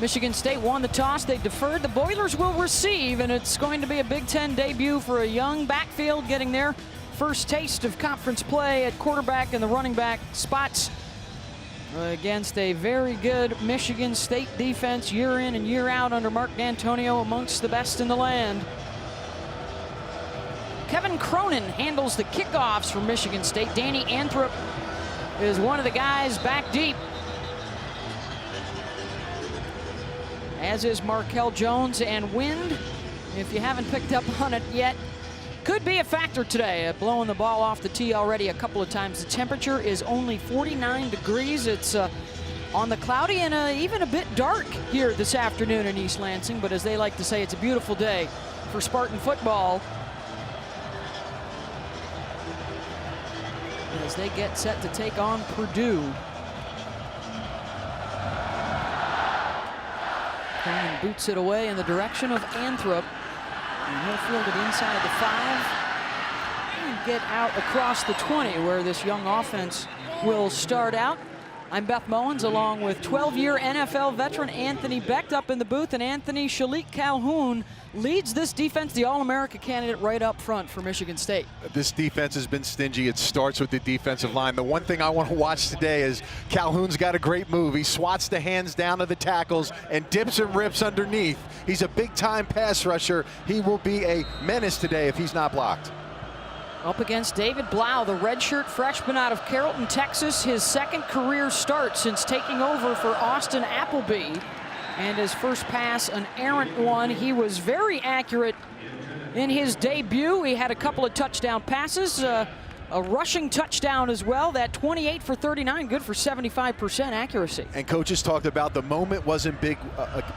Michigan State won the toss. They deferred. The Boilers will receive, and it's going to be a Big Ten debut for a young backfield getting their first taste of conference play at quarterback and the running back spots against a very good Michigan State defense year in and year out under Mark D'Antonio, amongst the best in the land. Kevin Cronin handles the kickoffs for Michigan State. Danny Anthrop is one of the guys back deep, as is Markel Jones. And wind, if you haven't picked up on it yet, could be a factor today. Blowing the ball off the tee already a couple of times. The temperature is only 49 degrees. It's on the cloudy and even a bit dark here this afternoon in East Lansing, but as they like to say, it's a beautiful day for Spartan football as they get set to take on Purdue. Cronin boots it away in the direction of Anthrop. And he'll field it inside the 5 and get out across the 20, where this young offense will start out. I'm Beth Mowins, along with 12-year NFL veteran Anthony Becht up in the booth, and Anthony Shalik Calhoun leads this defense, the All-America candidate, right up front for Michigan State. This defense has been stingy. It starts with the defensive line. The one thing I want to watch today is Calhoun's got a great move. He swats the hands down to the tackles and dips and rips underneath. He's a big-time pass rusher. He will be a menace today if he's not blocked. Up against David Blau, the redshirt freshman out of Carrollton, Texas. His second career start since taking over for Austin Appleby. And his first pass, an errant one. He was very accurate in his debut. He had a couple of touchdown passes, a rushing touchdown as well. That 28 for 39, good for 75% accuracy. And coaches talked about the moment wasn't big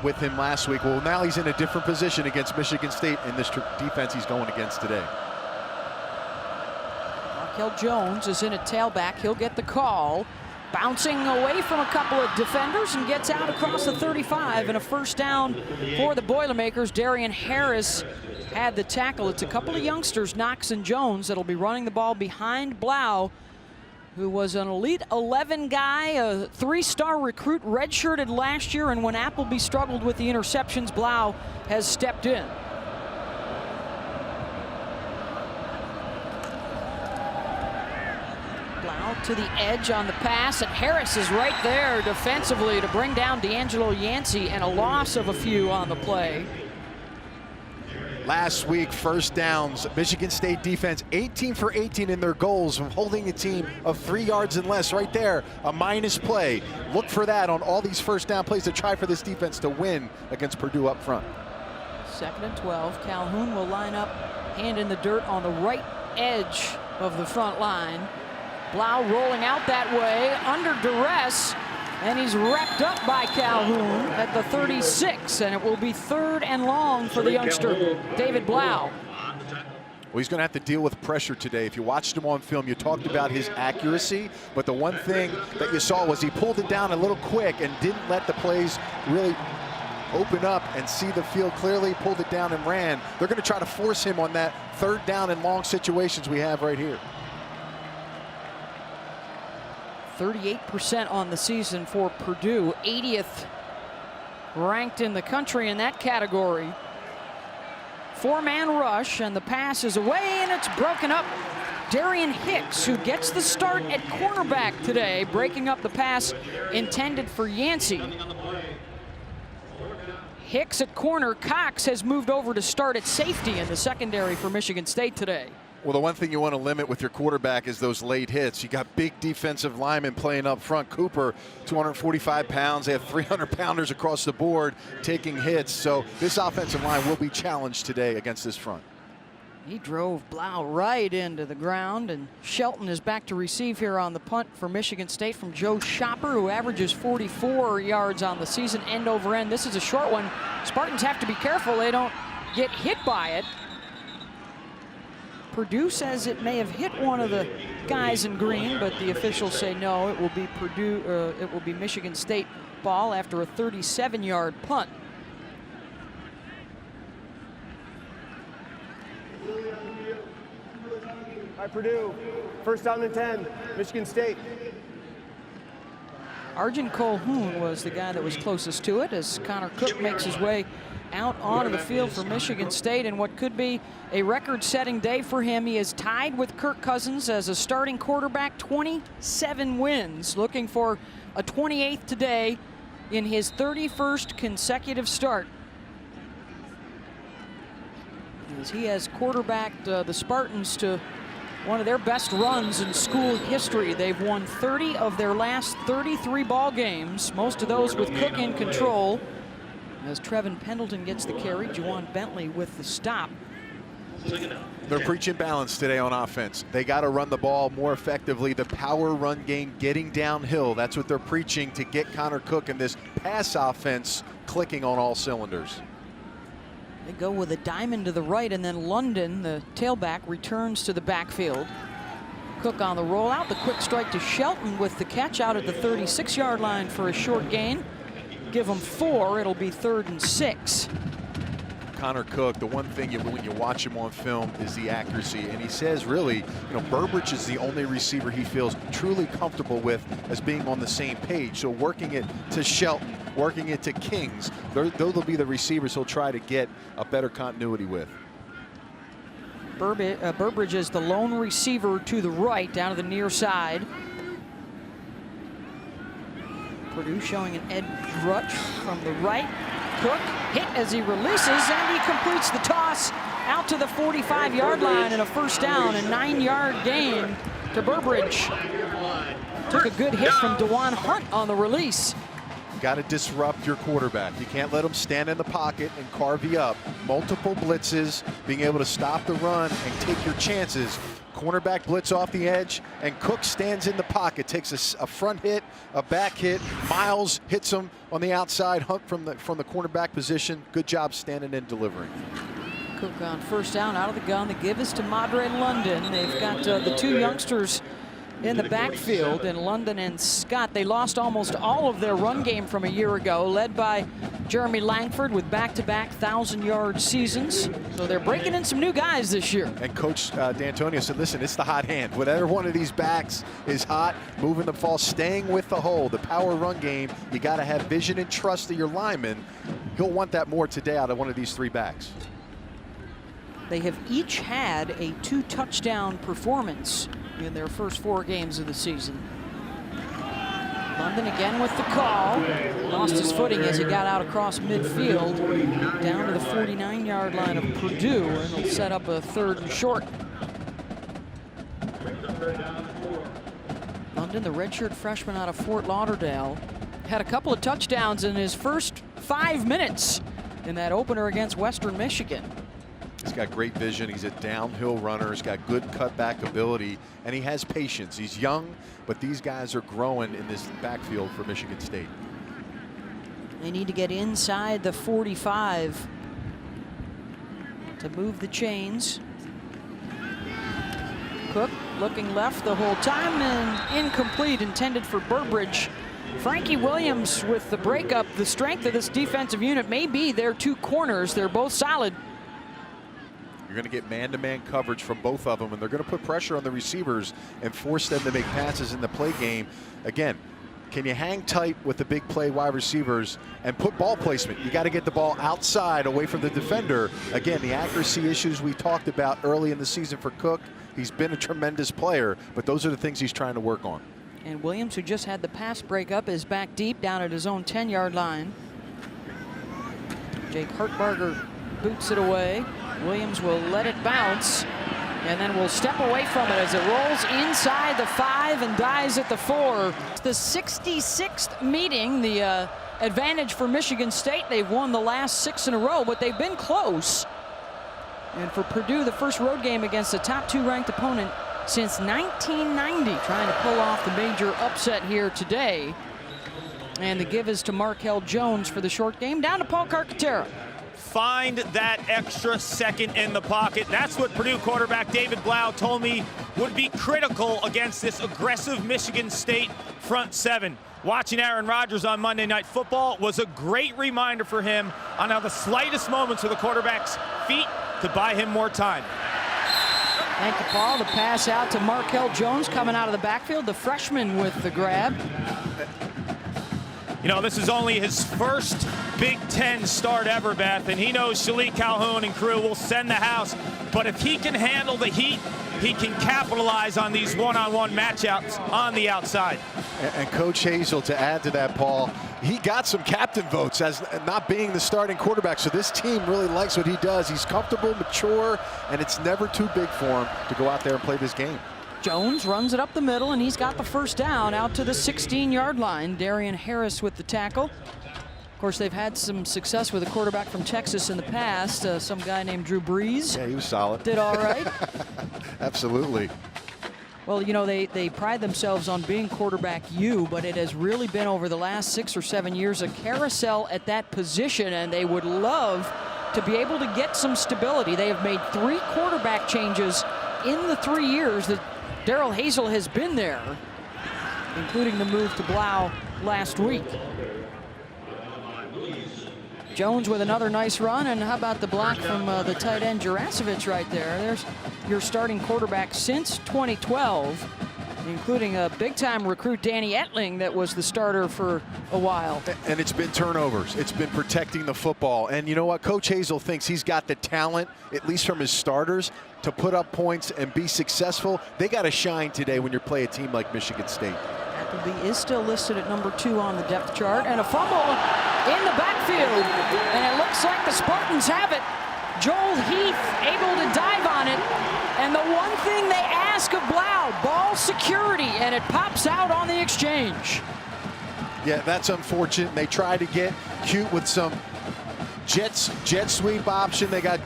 with him last week. Well, now he's in a different position against Michigan State in this defense he's going against today. Markel Jones is in at tailback. He'll get the call. Bouncing away from a couple of defenders and gets out across the 35, and a first down for the Boilermakers. Darian Harris had the tackle. It's a couple of youngsters, Knox and Jones, that'll be running the ball behind Blau, who was an Elite 11 guy, a 3-star recruit, redshirted last year, and when Appleby struggled with the interceptions, Blau has stepped in. To the edge on the pass, and Harris is right there defensively to bring down D'Angelo Yancey, and a loss of a few on the play. Last week, first downs, Michigan State defense 18 for 18 in their goals of holding a team of 3 yards and less. Right there, a minus play. Look for that on all these first down plays to try for this defense to win against Purdue up front. 2nd and 12. Calhoun will line up, hand in the dirt on the right edge of the front line. Blau rolling out that way under duress, and he's wrapped up by Calhoun at the 36, and it will be 3rd and long for the youngster, David Blau. Well, he's going to have to deal with pressure today. If you watched him on film, you talked about his accuracy, but the one thing that you saw was he pulled it down a little quick and didn't let the plays really open up and see the field clearly, pulled it down and ran. They're going to try to force him on that 3rd down and long situations we have right here. 38% on the season for Purdue, 80th ranked in the country in that category. 4-man rush, and the pass is away, and it's broken up. Darian Hicks, who gets the start at cornerback today, breaking up the pass intended for Yancey. Hicks at corner. Cox has moved over to start at safety in the secondary for Michigan State today. Well, the one thing you want to limit with your quarterback is those late hits. You got big defensive linemen playing up front. Cooper, 245 pounds. They have 300-pounders across the board taking hits. So this offensive line will be challenged today against this front. He drove Blau right into the ground, and Shelton is back to receive here on the punt for Michigan State from Joe Shopper, who averages 44 yards on the season, end over end. This is a short one. Spartans have to be careful they don't get hit by it. Purdue says it may have hit one of the guys in green, but the officials say no, it will be Purdue, it will be Michigan State ball after a 37-yard punt. All right, Purdue, 1st down and 10, Michigan State. Arjun Colhoun was the guy that was closest to it as Connor Cook makes his way out onto the field for Michigan State in what could be a record-setting day for him. He is tied with Kirk Cousins as a starting quarterback, 27 wins, looking for a 28th today in his 31st consecutive start. As he has quarterbacked the Spartans to one of their best runs in school history. They've won 30 of their last 33 ball games, most of those with Cook in control. As Trevin Pendleton gets the carry, Juwan Bentley with the stop. They're preaching balance today on offense. They got to run the ball more effectively. The power run game getting downhill. That's what they're preaching to get Connor Cook and this pass offense clicking on all cylinders. They go with a diamond to the right, and then London, the tailback, returns to the backfield. Cook on the rollout. The quick strike to Shelton with the catch out at the 36-yard line for a short gain. Give him 4. It'll be 3rd and 6. Connor Cook, the one thing when you watch him on film is the accuracy, and he says really, Burbridge is the only receiver he feels truly comfortable with as being on the same page. So working it to Shelton, working it to Kings, those will be the receivers he'll try to get a better continuity with. Burbridge is the lone receiver to the right, down to the near side. Purdue showing an edge rush from the right. Cook hit as he releases, and he completes the toss out to the 45-yard line and a first down, a 9-yard gain to Burbridge. Took a good hit from DeJuan Hunt on the release. Got to disrupt your quarterback. You can't let him stand in the pocket and carve you up. Multiple blitzes, being able to stop the run and take your chances. Cornerback blitz off the edge, and Cook stands in the pocket, takes a front hit, a back hit. Miles hits him on the outside. Hunt from the cornerback position. Good job standing and delivering. Cook on first down out of the gun. The give is to Madre London. They've got the 2 youngsters in the backfield, and London and Scott. They lost almost all of their run game from a year ago, led by Jeremy Langford with back-to-back 1,000-yard seasons. So they're breaking in some new guys this year. And Coach D'Antonio said, listen, it's the hot hand. Whatever one of these backs is hot, moving the ball, staying with the hole, the power run game, you got to have vision and trust of your linemen. He'll want that more today out of one of these 3 backs. They have each had a 2-touchdown performance in their first 4 games of the season. London again with the call. Lost his footing as he got out across midfield down to the 49-yard line of Purdue, and he'll set up a 3rd and short. London, the redshirt freshman out of Fort Lauderdale, had a couple of touchdowns in his first 5 minutes in that opener against Western Michigan. He's got great vision. He's a downhill runner. He's got good cutback ability, and he has patience. He's young, but these guys are growing in this backfield for Michigan State. They need to get inside the 45 to move the chains. Cook looking left the whole time, and incomplete, intended for Burbridge. Frankie Williams with the breakup. The strength of this defensive unit may be their 2 corners. They're both solid. You're going to get man-to-man coverage from both of them, and they're going to put pressure on the receivers and force them to make passes in the play game. Again, can you hang tight with the big play wide receivers and put ball placement? You got to get the ball outside away from the defender. Again, the accuracy issues we talked about early in the season for Cook. He's been a tremendous player, but those are the things he's trying to work on. And Williams, who just had the pass breakup, is back deep down at his own 10-yard line. Jake Hartbarger boots it away. Williams will let it bounce, and then will step away from it as it rolls inside the 5 and dies at the 4. It's the 66th meeting, the advantage for Michigan State. They've won the last 6 in a row, but they've been close. And for Purdue, the first road game against a top 2 ranked opponent since 1990, trying to pull off the major upset here today. And the give is to Markel Jones for the short game, down to Paul Carcaterra. Find that extra second in the pocket. That's what Purdue quarterback David Blau told me would be critical against this aggressive Michigan State front 7. Watching Aaron Rodgers on Monday Night Football was a great reminder for him on how the slightest moments of the quarterback's feet could buy him more time. Thank you, Paul. The pass out to Markel Jones coming out of the backfield, the freshman with the grab. You know, this is only his first Big Ten start ever, Beth, and he knows Shalik Calhoun and crew will send the house. But if he can handle the heat, he can capitalize on these one-on-one matchups on the outside. And Coach Hazel, to add to that, Paul, he got some captain votes as not being the starting quarterback, so this team really likes what he does. He's comfortable, mature, and it's never too big for him to go out there and play this game. Jones runs it up the middle, and he's got the first down out to the 16-yard line. Darian Harris with the tackle. Of course, they've had some success with a quarterback from Texas in the past, some guy named Drew Brees. Yeah, he was solid. Did all right. Absolutely. Well, you know, they pride themselves on being quarterback U, but it has really been over the last 6 or 7 years a carousel at that position, and they would love to be able to get some stability. They have made 3 quarterback changes in the 3 years that Darrell Hazel has been there, including the move to Blau last week. Jones with another nice run, and how about the block from the tight end Jurasevich right there? There's your starting quarterback since 2012, including a big-time recruit, Danny Etling, that was the starter for a while. And it's been turnovers. It's been protecting the football. And you know what? Coach Hazel thinks he's got the talent, at least from his starters, to put up points and be successful. They got to shine today when you play a team like Michigan State. Appleby is still listed at number 2 on the depth chart, and a fumble in the backfield, and it looks like the Spartans have it. Joel Heath able to dive on it, and the one thing they ask of Blau, ball security, and it pops out on the exchange. Yeah, that's unfortunate. They try to get cute with some jet sweep option. They got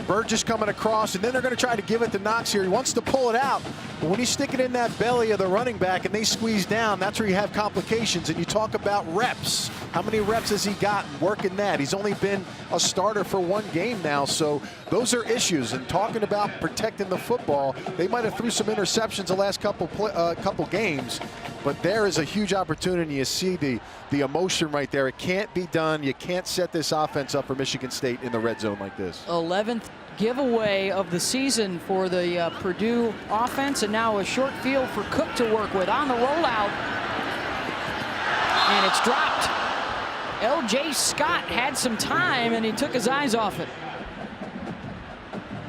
Burgess coming across, and then they're going to try to give it to Knox here. He wants to pull it out, but when you stick it in that belly of the running back and they squeeze down, that's where you have complications. And you talk about reps. How many reps has he gotten working that? He's only been a starter for 1 game now, so those are issues. And talking about protecting the football, they might have threw some interceptions the last couple games, but there is a huge opportunity. You see the emotion right there. It can't be done. You can't set this offense up for Michigan State in the red zone like this. 11th giveaway of the season for the Purdue offense, and now a short field for Cook to work with on the rollout, and it's dropped. L.J. Scott had some time, and he took his eyes off it.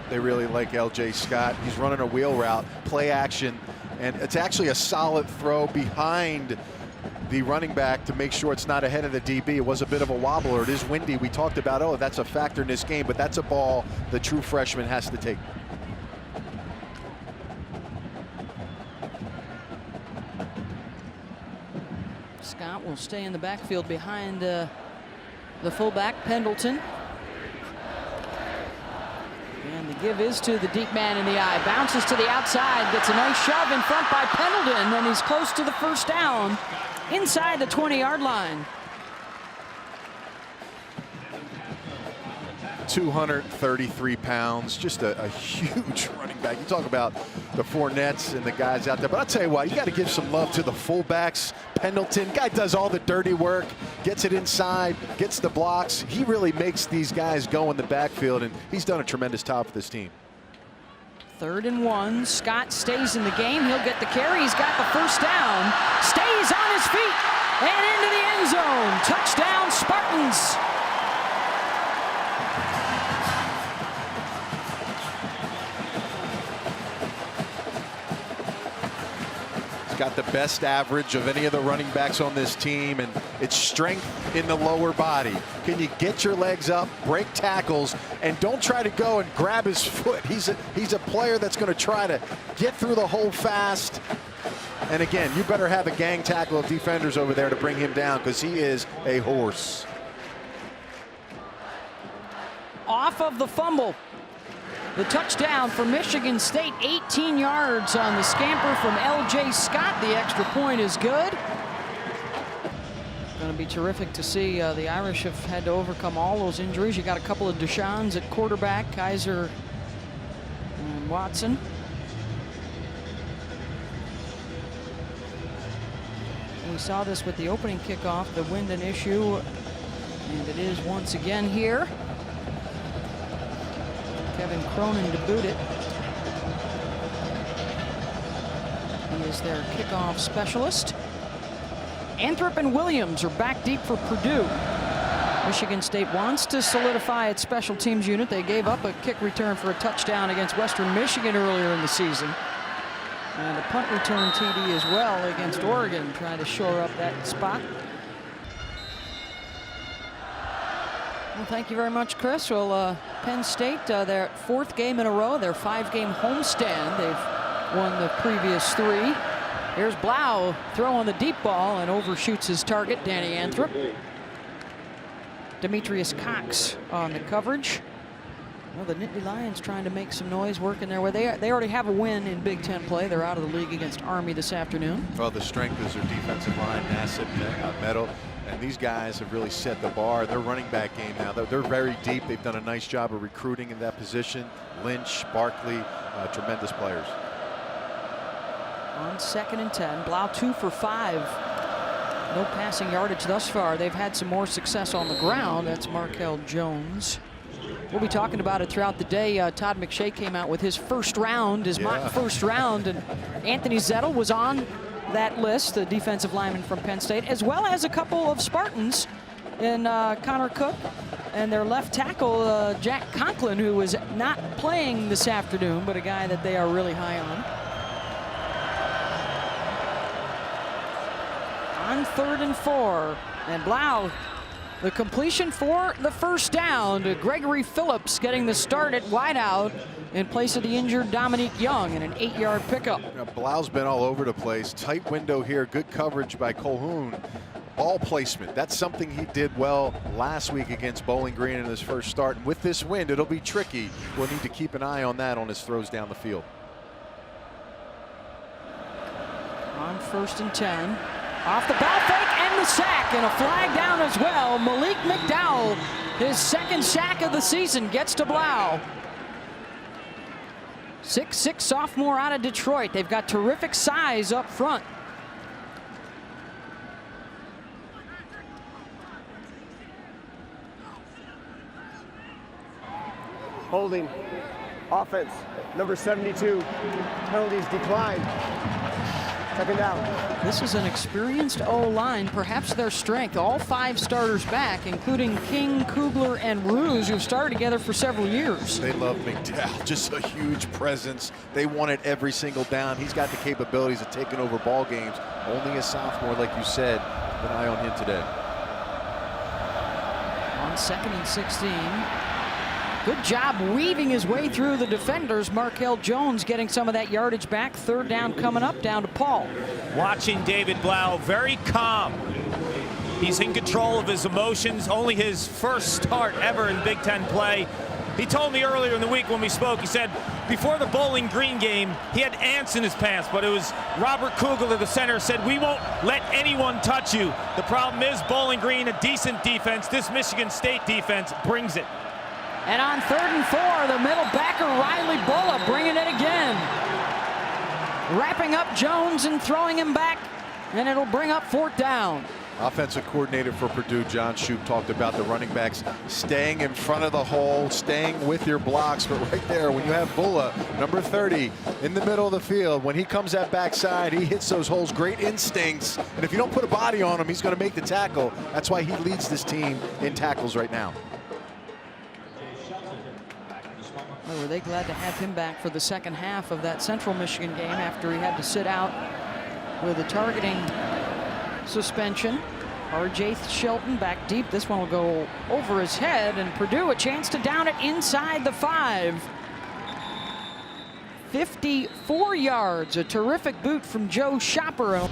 They really like L.J. Scott. He's running a wheel route, play action, and it's actually a solid throw behind the running back to make sure it's not ahead of the DB. It was a bit of a wobbler. It is windy. We talked about, oh, that's a factor in this game, but that's a ball the true freshman has to take. Scott will stay in the backfield behind the fullback, Pendleton. And the give is to the deep man in the eye. Bounces to the outside, gets a nice shove in front by Pendleton, and he's close to the first down inside the 20-yard line. 233 pounds, just a huge running back. You talk about the Fournettes and the guys out there, but I'll tell you what, you got to give some love to the fullbacks. Pendleton, guy does all the dirty work, gets it inside, gets the blocks. He really makes these guys go in the backfield, and he's done a tremendous job for this team. 3rd and 1. Scott stays in the game. He'll get the carry. He's got the first down. Stays on his feet and into the end zone. Touchdown, Spartans. Got the best average of any of the running backs on this team, and it's strength in the lower body. Can you get your legs up, break tackles, and don't try to go and grab his foot. He's a player that's going to try to get through the hole fast. And again, you better have a gang tackle of defenders over there to bring him down, because he is a horse. Off of the fumble. The touchdown for Michigan State, 18 yards on the scamper from L.J. Scott. The extra point is good. Going to be terrific to see. The Irish have had to overcome all those injuries. You got a couple of Deshans at quarterback, Kaiser and Watson. We saw this with the opening kickoff, the wind an issue, and it is once again here. Kevin Cronin to boot it. He is their kickoff specialist. Anthrop and Williams are back deep for Purdue. Michigan State wants to solidify its special teams unit. They gave up a kick return for a touchdown against Western Michigan earlier in the season. And a punt return TD as well against Oregon, trying to shore up that spot. Well, thank you very much, Chris. Well, Penn State, their 4th game in a row, their 5-game homestand. They've won the previous 3. Here's Blau throwing the deep ball and overshoots his target, Danny Anthrop. Demetrius Cox on the coverage. Well, the Nittany Lions trying to make some noise working their way. They already have a win in Big Ten play. They're out of the league against Army this afternoon. Well, the strength is their defensive line, Nassib, Meadow, and these guys have really set the bar. Their running back game now, they're very deep. They've done a nice job of recruiting in that position. Lynch, Barkley, tremendous players. On 2nd and 10, Blau 2 for 5. No passing yardage thus far. They've had some more success on the ground. That's Markel Jones. We'll be talking about it throughout the day. Todd McShay came out with his first round, his mock first round, and Anthony Zettel was on that list, the defensive lineman from Penn State, as well as a couple of Spartans in Connor Cook and their left tackle, Jack Conklin, who was not playing this afternoon, but a guy that they are really high on. On 3rd and 4, and Blau, the completion for the first down to Gregory Phillips, getting the start at wideout in place of the injured Dominique Young, and an 8-yard pickup. Blau's been all over the place. Tight window here, good coverage by Colhoun. Ball placement, that's something he did well last week against Bowling Green in his first start. And with this wind, it'll be tricky. We'll need to keep an eye on that on his throws down the field. On 1st and 10. Off the ball fake and the sack, and a flag down as well. Malik McDowell, his 2nd sack of the season, gets to Blau. 6'6" sophomore out of Detroit. They've got terrific size up front. Holding. Offense, number 72. Penalties declined. 2nd down. This is an experienced O-line, perhaps their strength. All 5 starters back, including King, Kugler, and Ruse, who've started together for several years. They love McDowell, just a huge presence. They want it every single down. He's got the capabilities of taking over ball games. Only a sophomore, like you said. An eye on him today. On 2nd and 16. Good job weaving his way through the defenders. Markel Jones getting some of that yardage back. 3rd down coming up, down to Paul. Watching David Blau, very calm. He's in control of his emotions. Only his first start ever in Big Ten play. He told me earlier in the week when we spoke, he said before the Bowling Green game, he had ants in his pants, but it was Robert Kugler, the center, said, "We won't let anyone touch you." The problem is Bowling Green, a decent defense. This Michigan State defense brings it. And on 3rd and 4, the middle backer, Riley Bulla, bringing it again. Wrapping up Jones and throwing him back, and it'll bring up 4th down. Offensive coordinator for Purdue, John Shoup, talked about the running backs staying in front of the hole, staying with your blocks. But right there, when you have Bulla, number 30, in the middle of the field, when he comes that backside, he hits those holes. Great instincts. And if you don't put a body on him, he's going to make the tackle. That's why he leads this team in tackles right now. Oh, were they glad to have him back for the 2nd half of that Central Michigan game after he had to sit out with a targeting suspension. R.J. Shelton back deep. This one will go over his head, and Purdue a chance to down it inside the 5. 54 yards, a terrific boot from Joe Shopper.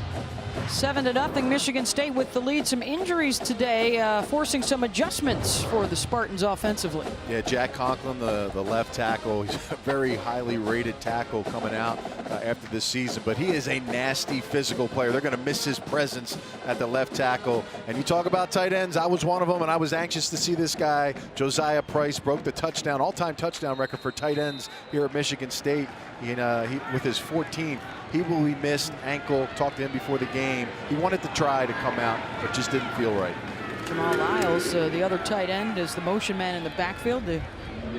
7-0 Michigan State with the lead. Some injuries today, forcing some adjustments for the Spartans offensively. Yeah, Jack Conklin, the left tackle, he's a very highly rated tackle coming out after this season, but he is a nasty physical player. They're going to miss his presence at the left tackle. And you talk about tight ends, I was one of them, and I was anxious to see this guy. Josiah Price broke the touchdown, all-time touchdown record for tight ends here at Michigan State. With his 14th, he will be missed, ankle. Talked to him before the game. He wanted to try to come out, but just didn't feel right. Jamal Lyles, the other tight end, is the motion man in the backfield. The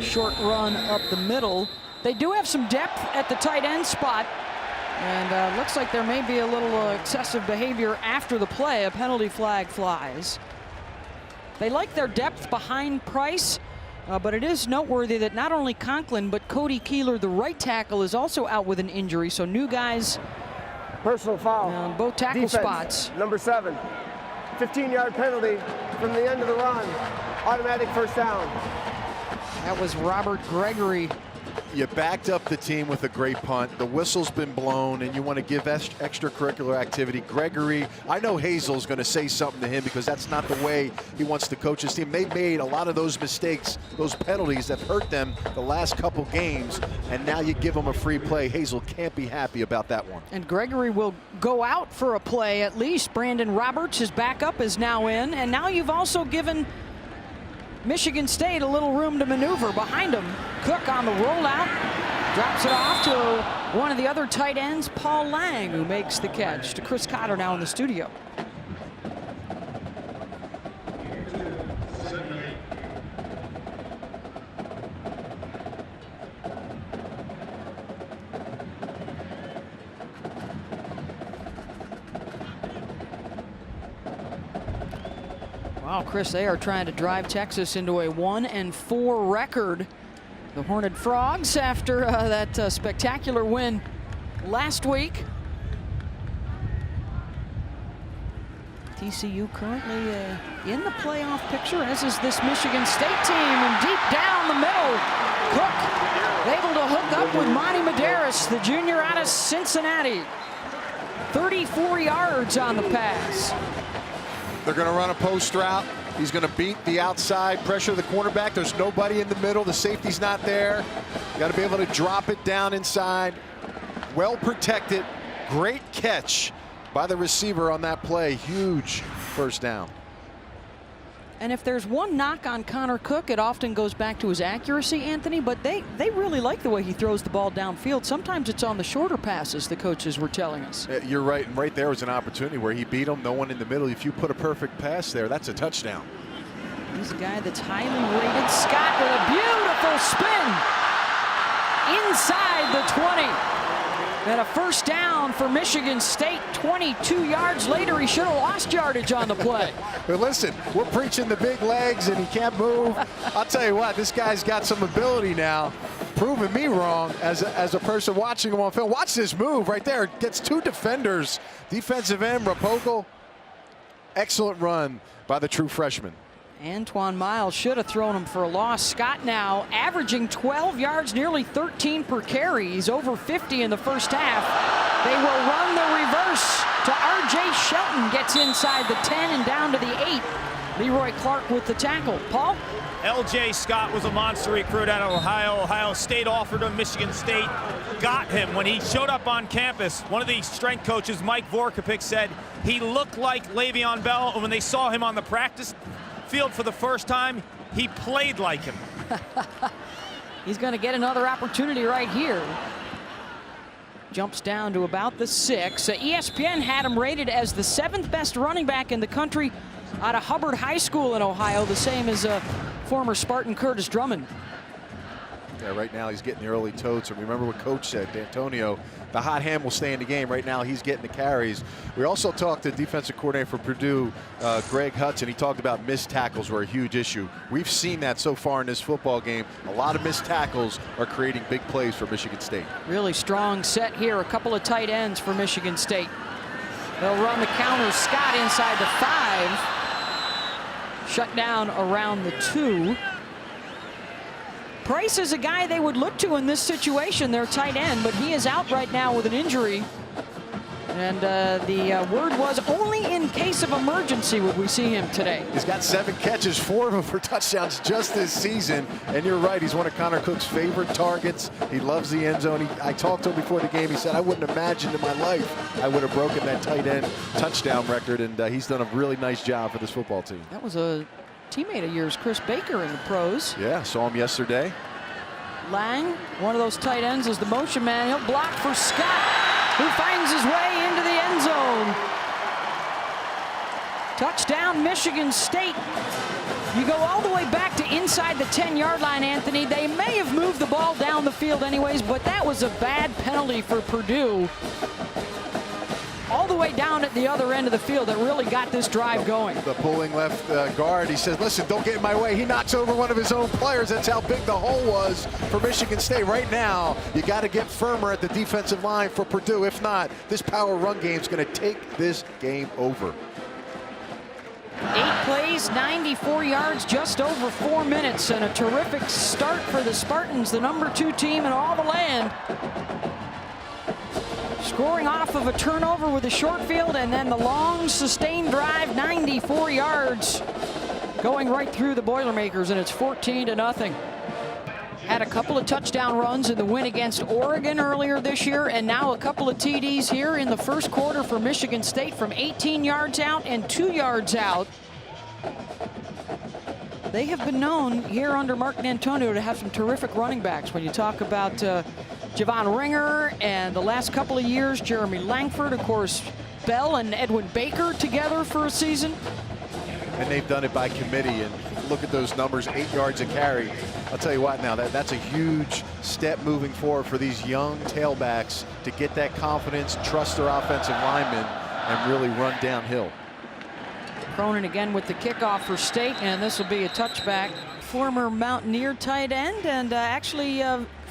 short run up the middle. They do have some depth at the tight end spot. And looks like there may be a little excessive behavior after the play. A penalty flag flies. They like their depth behind Price, but it is noteworthy that not only Conklin, but Cody Keeler, the right tackle, is also out with an injury. So new guys. Personal foul. On both tackle Defense, spots. Number 7. 15-yard penalty from the end of the run. Automatic first down. That was Robert Gregory. You backed up the team with a great punt. The whistle's been blown, and you want to give extracurricular activity. Gregory, I know Hazel's going to say something to him because that's not the way he wants to coach his team. They've made a lot of those mistakes, those penalties that hurt them the last couple games, and now you give them a free play. Hazel can't be happy about that one. And Gregory will go out for a play at least. Brandon Roberts, his backup, is now in, and now you've also given Michigan State a little room to maneuver behind him. Cook on the rollout, drops it off to one of the other tight ends, Paul Lang, who makes the catch. To Chris Cotter now in the studio. Wow, Chris, they are trying to drive Texas into a 1-4 record. The Horned Frogs, after that spectacular win last week. TCU currently in the playoff picture, as is this Michigan State team. And deep down the middle, Cook able to hook up with Monty Medeiros, the junior out of Cincinnati. 34 yards on the pass. They're going to run a post route. He's going to beat the outside, pressure the cornerback. There's nobody in the middle. The safety's not there. Got to be able to drop it down inside. Well protected. Great catch by the receiver on that play. Huge first down. And if there's one knock on Connor Cook, it often goes back to his accuracy, Anthony, but they really like the way he throws the ball downfield. Sometimes it's on the shorter passes, the coaches were telling us. You're right, and right there was an opportunity where he beat him, no one in the middle. If you put a perfect pass there, that's a touchdown. He's a guy that's highly rated. Scott with a beautiful spin inside the 20. And a first down for Michigan State. 22 yards later, he should have lost yardage on the play. But listen, we're preaching the big legs and he can't move. I'll tell you what, this guy's got some ability now, proving me wrong as a person watching him on film. Watch this move right there. Gets two defenders. Defensive end, Rapogel. Excellent run by the true freshman. Antoine Miles should have thrown him for a loss. Scott now averaging 12 yards, nearly 13 per carry. He's over 50 in the first half. They will run the reverse to R.J. Shelton. Gets inside the 10 and down to the 8. Leroy Clark with the tackle. Paul? L.J. Scott was a monster recruit out of Ohio. Ohio State offered him. Michigan State got him when he showed up on campus. One of the strength coaches, Mike Vorkapik, said he looked like Le'Veon Bell, and when they saw him on the practice field for the first time, he played like him. He's going to get another opportunity right here. Jumps down to about the 6. ESPN had him rated as the 7th best running back in the country out of Hubbard High School in Ohio, the same as former Spartan Curtis Drummond. Yeah, right now he's getting the early totes. And remember what Coach said, D'Antonio, the hot hand will stay in the game. Right now he's getting the carries. We also talked to defensive coordinator for Purdue, Greg Hudson. He talked about missed tackles were a huge issue. We've seen that so far in this football game. A lot of missed tackles are creating big plays for Michigan State. Really strong set here. A couple of tight ends for Michigan State. They'll run the counter. Scott inside the 5. Shut down around the 2. Price is a guy they would look to in this situation, their tight end, but he is out right now with an injury. And the word was only in case of emergency would we see him today. He's got 7 catches, 4 of them for touchdowns just this season. And you're right, he's one of Connor Cook's favorite targets. He loves the end zone. I talked to him before the game. He said, I wouldn't imagine in my life I would have broken that tight end touchdown record. And he's done a really nice job for this football team. That was a teammate of yours, Chris Baker, in the pros. Yeah, saw him yesterday. Lang, one of those tight ends, is the motion man. He'll block for Scott, who finds his way into the end zone. Touchdown, Michigan State. You go all the way back to inside the 10-yard line, Anthony. They may have moved the ball down the field anyways, but that was a bad penalty for Purdue. anyway down at the other end of the field that really got this drive going. The pulling left guard, he says, listen, don't get in my way. He knocks over one of his own players. That's how big the hole was for Michigan State. Right now, you got to get firmer at the defensive line for Purdue. If not, this power run game is going to take this game over. 8 plays, 94 yards, just over 4 minutes, and a terrific start for the Spartans, the #2 team in all the land. Scoring off of a turnover with a short field, and then the long sustained drive, 94 yards, going right through the Boilermakers, and it's 14-0. Had a couple of touchdown runs in the win against Oregon earlier this year, and now a couple of TDs here in the first quarter for Michigan State from 18 yards out and 2 yards out. They have been known here under Mark D'Antonio to have some terrific running backs. When you talk about Javon Ringer and the last couple of years, Jeremy Langford, of course, Bell and Edwin Baker together for a season. And they've done it by committee, and look at those numbers, 8 yards a carry. I'll tell you what now, that's a huge step moving forward for these young tailbacks to get that confidence, trust their offensive linemen, and really run downhill. Cronin again with the kickoff for State, and this will be a touchback. Former Mountaineer tight end, and actually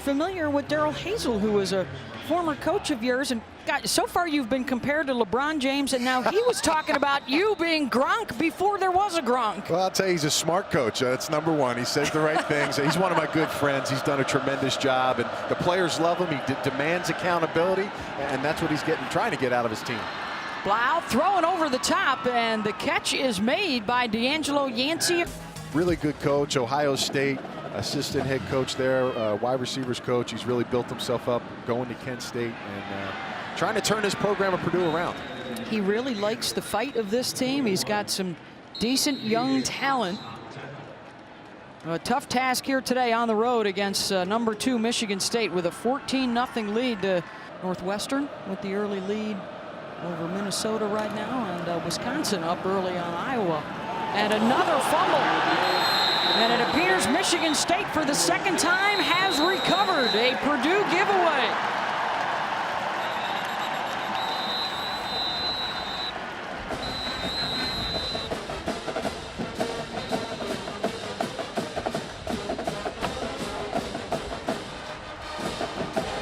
familiar with Darrell Hazel, who was a former coach of yours. And God, so far you've been compared to LeBron James, and now he was talking about you being Gronk before there was a Gronk. Well, I'll tell you, he's a smart coach. That's #1. He says the right things. He's one of my good friends. He's done a tremendous job, and the players love him. He demands accountability, and that's what he's trying to get out of his team. Blau throwing over the top, and the catch is made by D'Angelo Yancey. Really good coach, Ohio State assistant head coach there, wide receivers coach. He's really built himself up going to Kent State and trying to turn his program at Purdue around. He really likes the fight of this team. He's got some decent young talent. A tough task here today on the road against #2 Michigan State with a 14-0 lead to Northwestern with the early lead over Minnesota right now, and Wisconsin up early on Iowa. And another fumble. And it appears Michigan State for the second time has recovered a Purdue giveaway.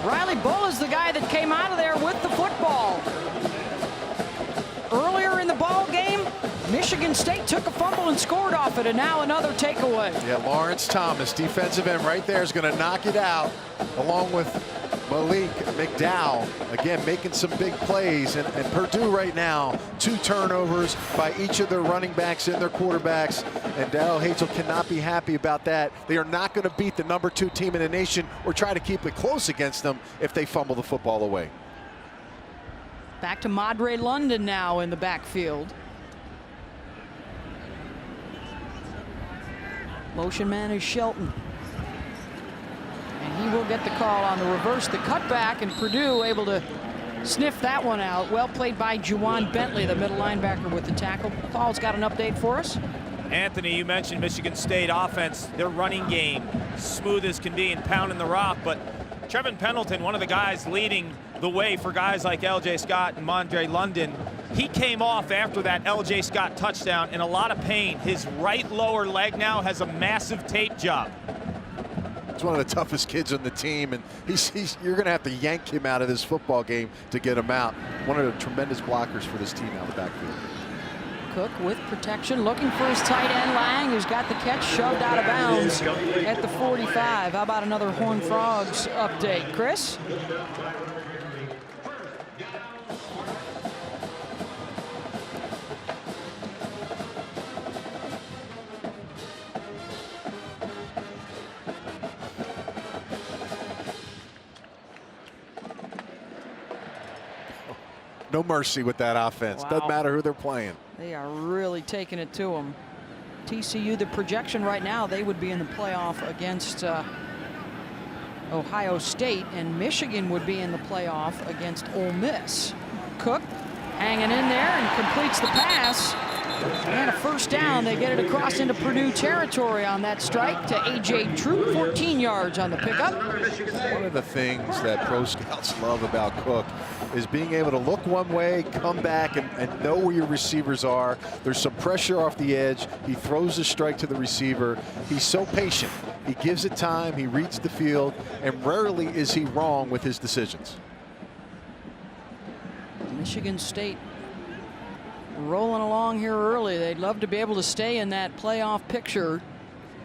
Riley Bull is the guy that came out of there with the football. Earlier in the ball game, Michigan State took a fumble and scored off it, and now another takeaway. Yeah, Lawrence Thomas, defensive end right there, is going to knock it out, along with Malik Mcdowell, again, making some big plays. And Purdue right now, 2 turnovers by each of their running backs and their quarterbacks, and Darrell Hazel cannot be happy about that. They are not going to beat the #2 team in the nation or try to keep it close against them if they fumble the football away. Back to Madre London now in the backfield. Motion man is Shelton. And he will get the call on the reverse, the cutback, and Purdue able to sniff that one out. Well played by Juwan Bentley, the middle linebacker, with the tackle. Paul's got an update for us. Anthony, you mentioned Michigan State offense, their running game, smooth as can be and pounding the rock, but Trevin Pendleton, one of the guys leading the way for guys like L.J. Scott and Madre London, he came off after that L.J. Scott touchdown in a lot of pain. His right lower leg now has a massive tape job. He's one of the toughest kids on the team, and you're going to have to yank him out of this football game to get him out. One of the tremendous blockers for this team out of the backfield. Cook with protection, looking for his tight end, Lang, who's got the catch shoved out of bounds at the 45. How about another Horned Frogs update, Chris? No mercy with that offense. Wow. Doesn't matter who they're playing. They are really taking it to them. TCU, the projection right now, they would be in the playoff against Ohio State, and Michigan would be in the playoff against Ole Miss. Cook hanging in there and completes the pass. And a first down. They get it across into Purdue territory on that strike to A.J. Troop, 14 yards on the pickup. One of the things that pro scouts love about Cook is being able to look one way, come back, and know where your receivers are. There's some pressure off the edge. He throws the strike to the receiver. He's so patient. He gives it time. He reads the field, and rarely is he wrong with his decisions. Michigan State rolling along here early. They'd love to be able to stay in that playoff picture.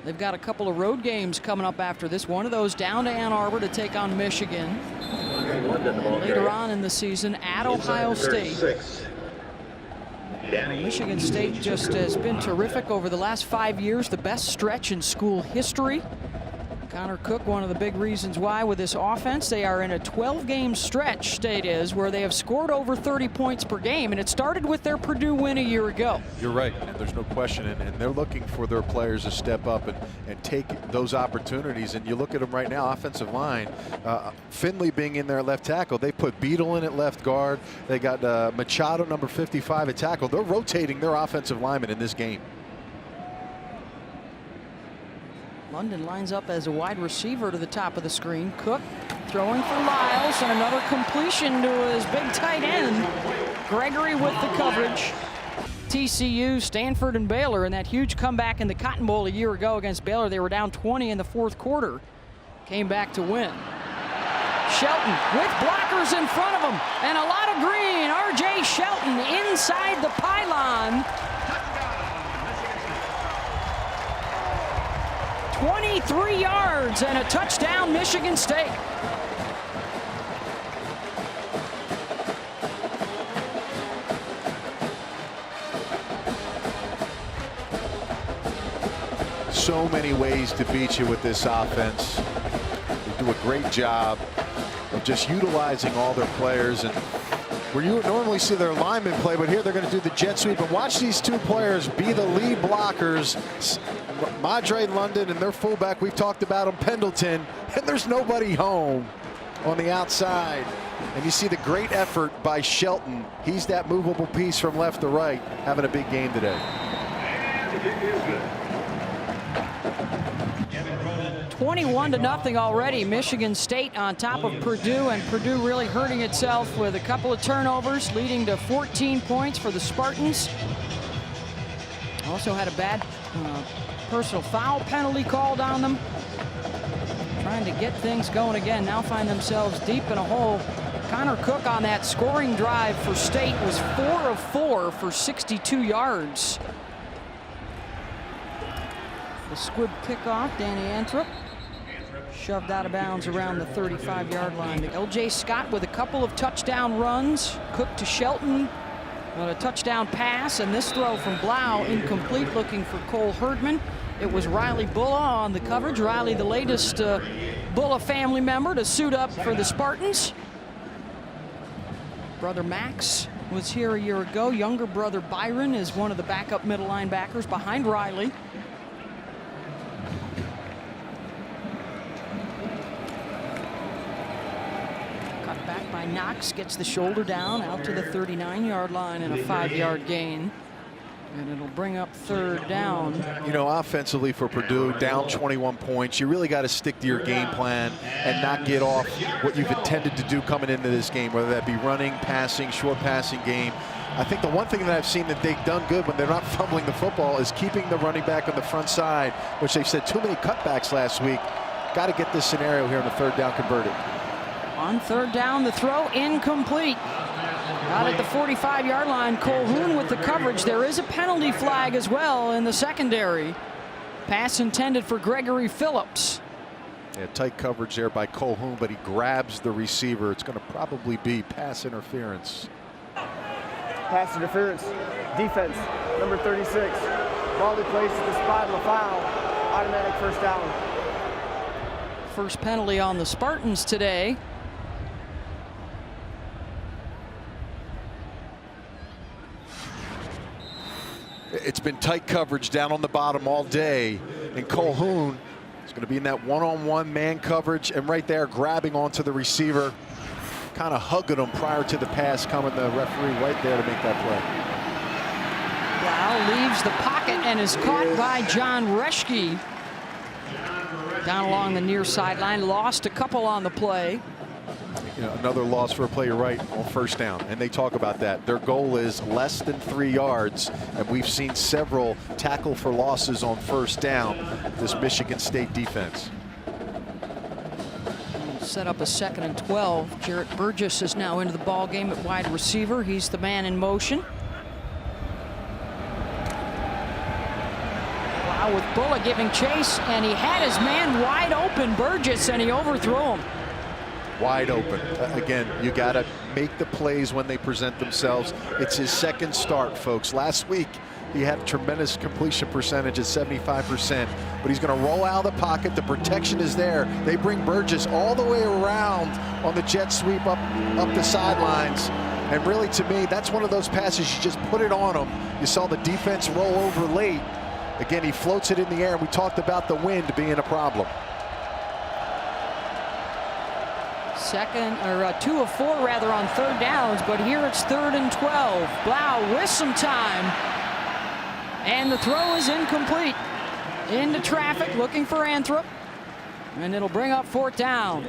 They've got a couple of road games coming up after this. One of those down to Ann Arbor to take on Michigan. And later on in the season at Ohio State. Michigan State just has been terrific over the last 5 years, the best stretch in school history. Connor Cook, one of the big reasons why with this offense. They are in a 12-game stretch, State is, where they have scored over 30 points per game, and it started with their Purdue win a year ago. You're right, and there's no question, and they're looking for their players to step up and take those opportunities. And you look at them right now, offensive line, Finley being in there at left tackle. They put Beadle in at left guard. They got Machado, number 55, at tackle. They're rotating their offensive linemen in this game. London lines up as a wide receiver to the top of the screen. Cook throwing for Lyles, and another completion to his big tight end. Gregory with the coverage. TCU, Stanford, and Baylor in that huge comeback in the Cotton Bowl a year ago against Baylor. They were down 20 in the fourth quarter. Came back to win. Shelton with blockers in front of him, and a lot of green. R.J. Shelton inside the pylon. 23 yards and a touchdown, Michigan State. So many ways to beat you with this offense. They do a great job of just utilizing all their players, and where you would normally see their linemen play, but here they're going to do the jet sweep. And watch these two players be the lead blockers. Madre London and their fullback, we've talked about him, Pendleton, and there's nobody home on the outside. And you see the great effort by Shelton. He's that movable piece from left to right, having a big game today. 21-0 already. Michigan State on top of Purdue, and Purdue really hurting itself with a couple of turnovers, leading to 14 points for the Spartans. Also had a bad personal foul penalty called on them. Trying to get things going again. Now find themselves deep in a hole. Connor Cook on that scoring drive for State was 4 of 4 for 62 yards. The squib kickoff, Danny Anthrop shoved out of bounds around the 35-yard line. L.J. Scott with a couple of touchdown runs. Cook to Shelton on a touchdown pass, and this throw from Blau incomplete, looking for Cole Herdman. It was Riley Bulla on the coverage. Riley, the latest Bulla family member to suit up for the Spartans. Brother Max was here a year ago. Younger brother Byron is one of the backup middle linebackers behind Riley. Cut back by Knox, gets the shoulder down out to the 39-yard line and a 5-yard gain. And it'll bring up third down. You know, offensively for Purdue, down 21 points, you really got to stick to your game plan and not get off what you've intended to do coming into this game, whether that be running, passing, short passing game. I think the one thing that I've seen that they've done good when they're not fumbling the football is keeping the running back on the front side, which they've said too many cutbacks last week. Got to get this scenario here on the third down converted. On third down, the throw incomplete. Out at the 45-yard line, Colhoun with the coverage. There is a penalty flag as well in the secondary. Pass intended for Gregory Phillips. Yeah, tight coverage there by Colhoun, but he grabs the receiver. It's going to probably be pass interference. Pass interference. Defense, number 36. Ball placed at the spot of the foul. Automatic first down. First penalty on the Spartans today. It's been tight coverage down on the bottom all day, and Colhoun is going to be in that one-on-one man coverage, and right there grabbing onto the receiver, kind of hugging him prior to the pass coming. The referee right there to make that play. Blau Ball leaves the pocket and is caught by John Reschke. Down along the near sideline, lost a couple on the play. You know, another loss for a player right on first down, and they talk about that. Their goal is less than 3 yards, and we've seen several tackle for losses on first down, this Michigan State defense. Set up a 2nd and 12. Jarrett Burgess is now into the ball game at wide receiver. He's the man in motion. Wow, with Bulla giving chase, and he had his man wide open, Burgess, and he overthrew him. Wide open. Again, you got to make the plays when they present themselves. It's his second start, folks. Last week, he had a tremendous completion percentage at 75%, but he's going to roll out of the pocket. The protection is there. They bring Burgess all the way around on the jet sweep up the sidelines. And really, to me, that's one of those passes you just put it on him. You saw the defense roll over late. Again, he floats it in the air. We talked about the wind being a problem. 2 of 4 rather on 3rd downs, but here it's 3rd and 12. Blau with some time, and the throw is incomplete. Into traffic, looking for Anthrop, and it'll bring up 4th down.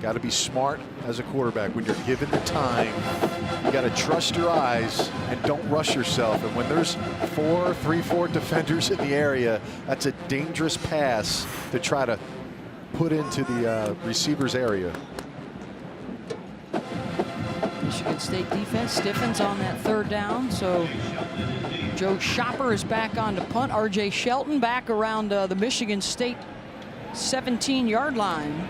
Got to be smart as a quarterback when you're given the time. You got to trust your eyes and don't rush yourself. And when there's 4 defenders in the area, that's a dangerous pass to try to put into the receiver's area. Michigan State defense stiffens on that 3rd down, so Joe Shopper is back on to punt. R.J. Shelton back around the Michigan State 17-yard line.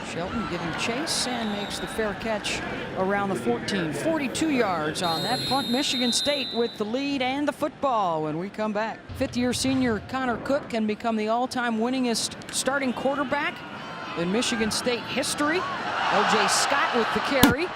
Shelton giving chase and makes the fair catch around the 14. 42 yards on that punt. Michigan State with the lead and the football when we come back. 5th-year senior Connor Cook can become the all-time winningest starting quarterback in Michigan State history. O.J. Scott with the carry.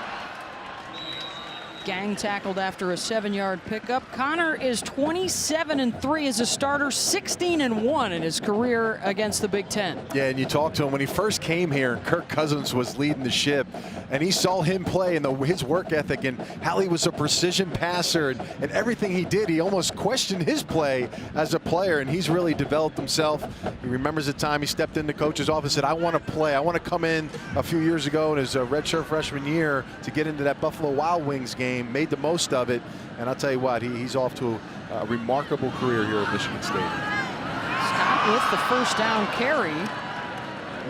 Gang tackled after a 7-yard pickup. Connor is 27-3 as a starter, 16-1 in his career against the Big Ten. Yeah, and you talked to him when he first came here, and Kirk Cousins was leading the ship, and he saw him play and his work ethic and how he was a precision passer and everything he did. He almost questioned his play as a player, and he's really developed himself. He remembers the time he stepped in the coach's office and said, I want to play. I want to come in a few years ago in his redshirt freshman year to get into that Buffalo Wild Wings game. Made the most of it, and I'll tell you what, he's off to a remarkable career here at Michigan State. Scott with the 1st down carry.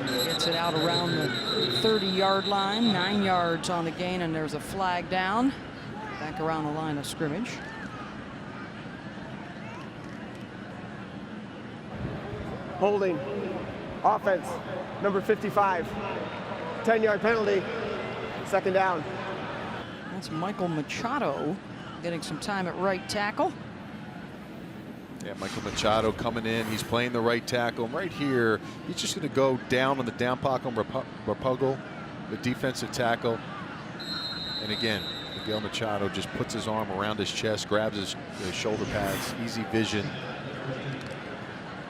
He gets it out around the 30-yard line, 9 yards on the gain, and there's a flag down. Back around the line of scrimmage. Holding. Offense. Number 55. 10-yard penalty. 2nd down. That's Michael Machado getting some time at right tackle. Yeah, Michael Machado coming in. He's playing the right tackle. And right here, he's just going to go down on the down pocket on Rapugel, the defensive tackle. And again, Miguel Machado just puts his arm around his chest, grabs his shoulder pads. Easy vision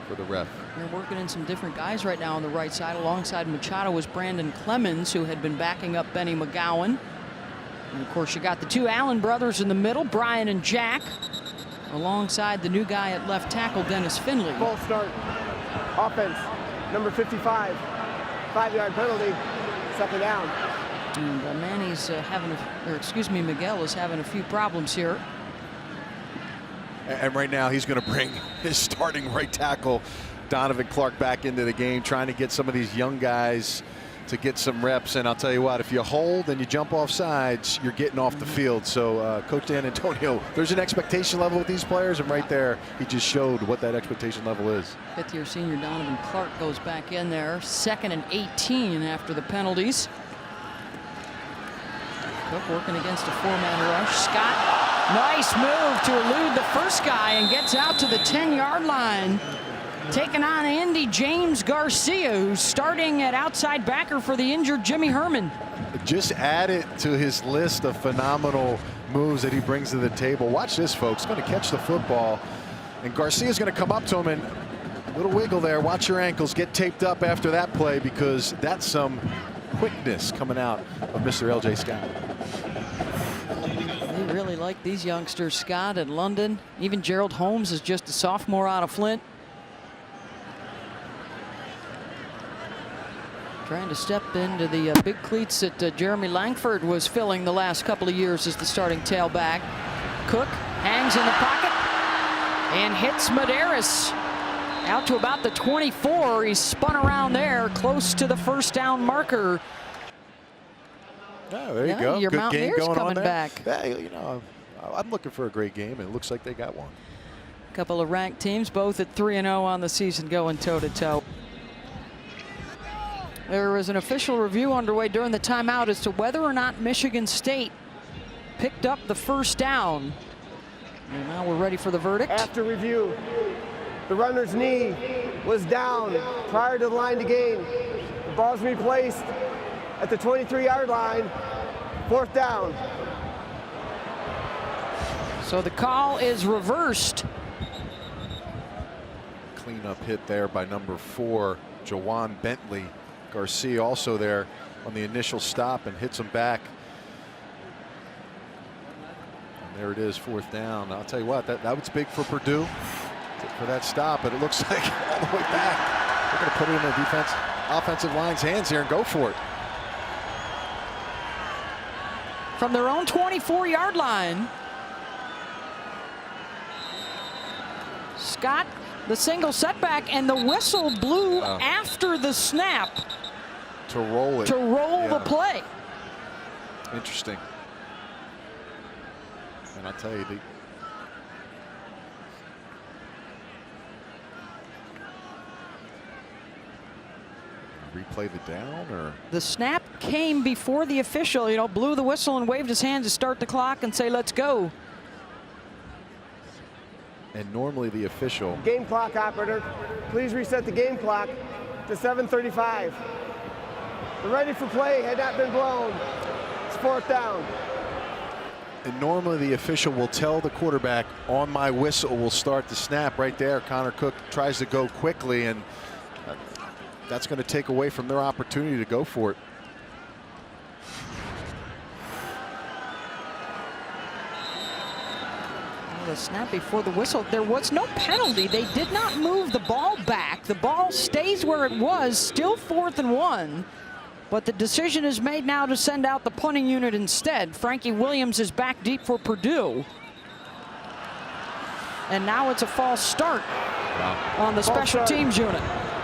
for the ref. They're working in some different guys right now on the right side. Alongside Machado was Brandon Clemens, who had been backing up Benny McGowan. And of course, you got the 2 Allen brothers in the middle, Brian and Jack, alongside the new guy at left tackle, Dennis Finley. Ball start. Offense. Number 55. 5-yard penalty. 2nd down. And Manny's Miguel is having a few problems here. And right now, he's going to bring his starting right tackle, Donovan Clark, back into the game, trying to get some of these young guys to get some reps. And I'll tell you what, if you hold and you jump off sides, you're getting off the field. So Coach Dan Antonio, there's an expectation level with these players, and right there he just showed what that expectation level is. 5th-year senior Donovan Clark goes back in there. 2nd and 18 after the penalties. Cook working against a 4-man rush. Scott, nice move to elude the first guy and gets out to the 10-yard line. Taking on Andy James Garcia, who's starting at outside backer for the injured Jimmy Herman. Just add it to his list of phenomenal moves that he brings to the table. Watch this, folks. Going to catch the football, and Garcia's going to come up to him, and Little wiggle there. Watch your ankles. Get taped up after that play, because that's some quickness coming out of Mr. L.J. Scott. They really like these youngsters, Scott and London. Even Gerald Holmes is just a sophomore out of Flint. Trying to step into the big cleats that Jeremy Langford was filling the last couple of years as the starting tailback. Cook hangs in the pocket and hits Medeiros out to about the 24. He's spun around there close to the first down marker. Oh, there you go. Your Good Mountaineers game going coming on there. back. Yeah, you know, I'm looking for a great game, and it looks like they got one. A couple of ranked teams, both at 3-0 on the season, going toe-to-toe. There was an official review underway during the timeout as to whether or not Michigan State picked up the first down. And now we're ready for the verdict. After review, the runner's knee was down prior to the line to gain. The ball's replaced at the 23-yard line, 4th down. So the call is reversed. Cleanup hit there by number 4, Jawan Bentley. Garcia also there on the initial stop and hits him back. And there it is, 4th down. I'll tell you what, that was big for Purdue for that stop, but it looks like all the way back. They're going to put it in the offensive line's hands here and go for it. From their own 24-yard line, Scott, the single setback, and the whistle blew after the snap to roll it. To roll the play. Interesting. And I'll tell you, replay the down, or the snap came before the official, blew the whistle and waved his hand to start the clock and say, let's go. And normally the official. Game clock operator, please reset the game clock to 7:35. The ready for play had not been blown. It's 4th down. And normally the official will tell the quarterback, on my whistle will start the snap. Right there, Connor Cook tries to go quickly, and that's going to take away from their opportunity to go for it. The snap before the whistle, there was no penalty. They did not move the ball back. The ball stays where it was, still 4th and 1. But the decision is made now to send out the punting unit instead. Frankie Williams is back deep for Purdue. And now it's a false start on the special teams unit.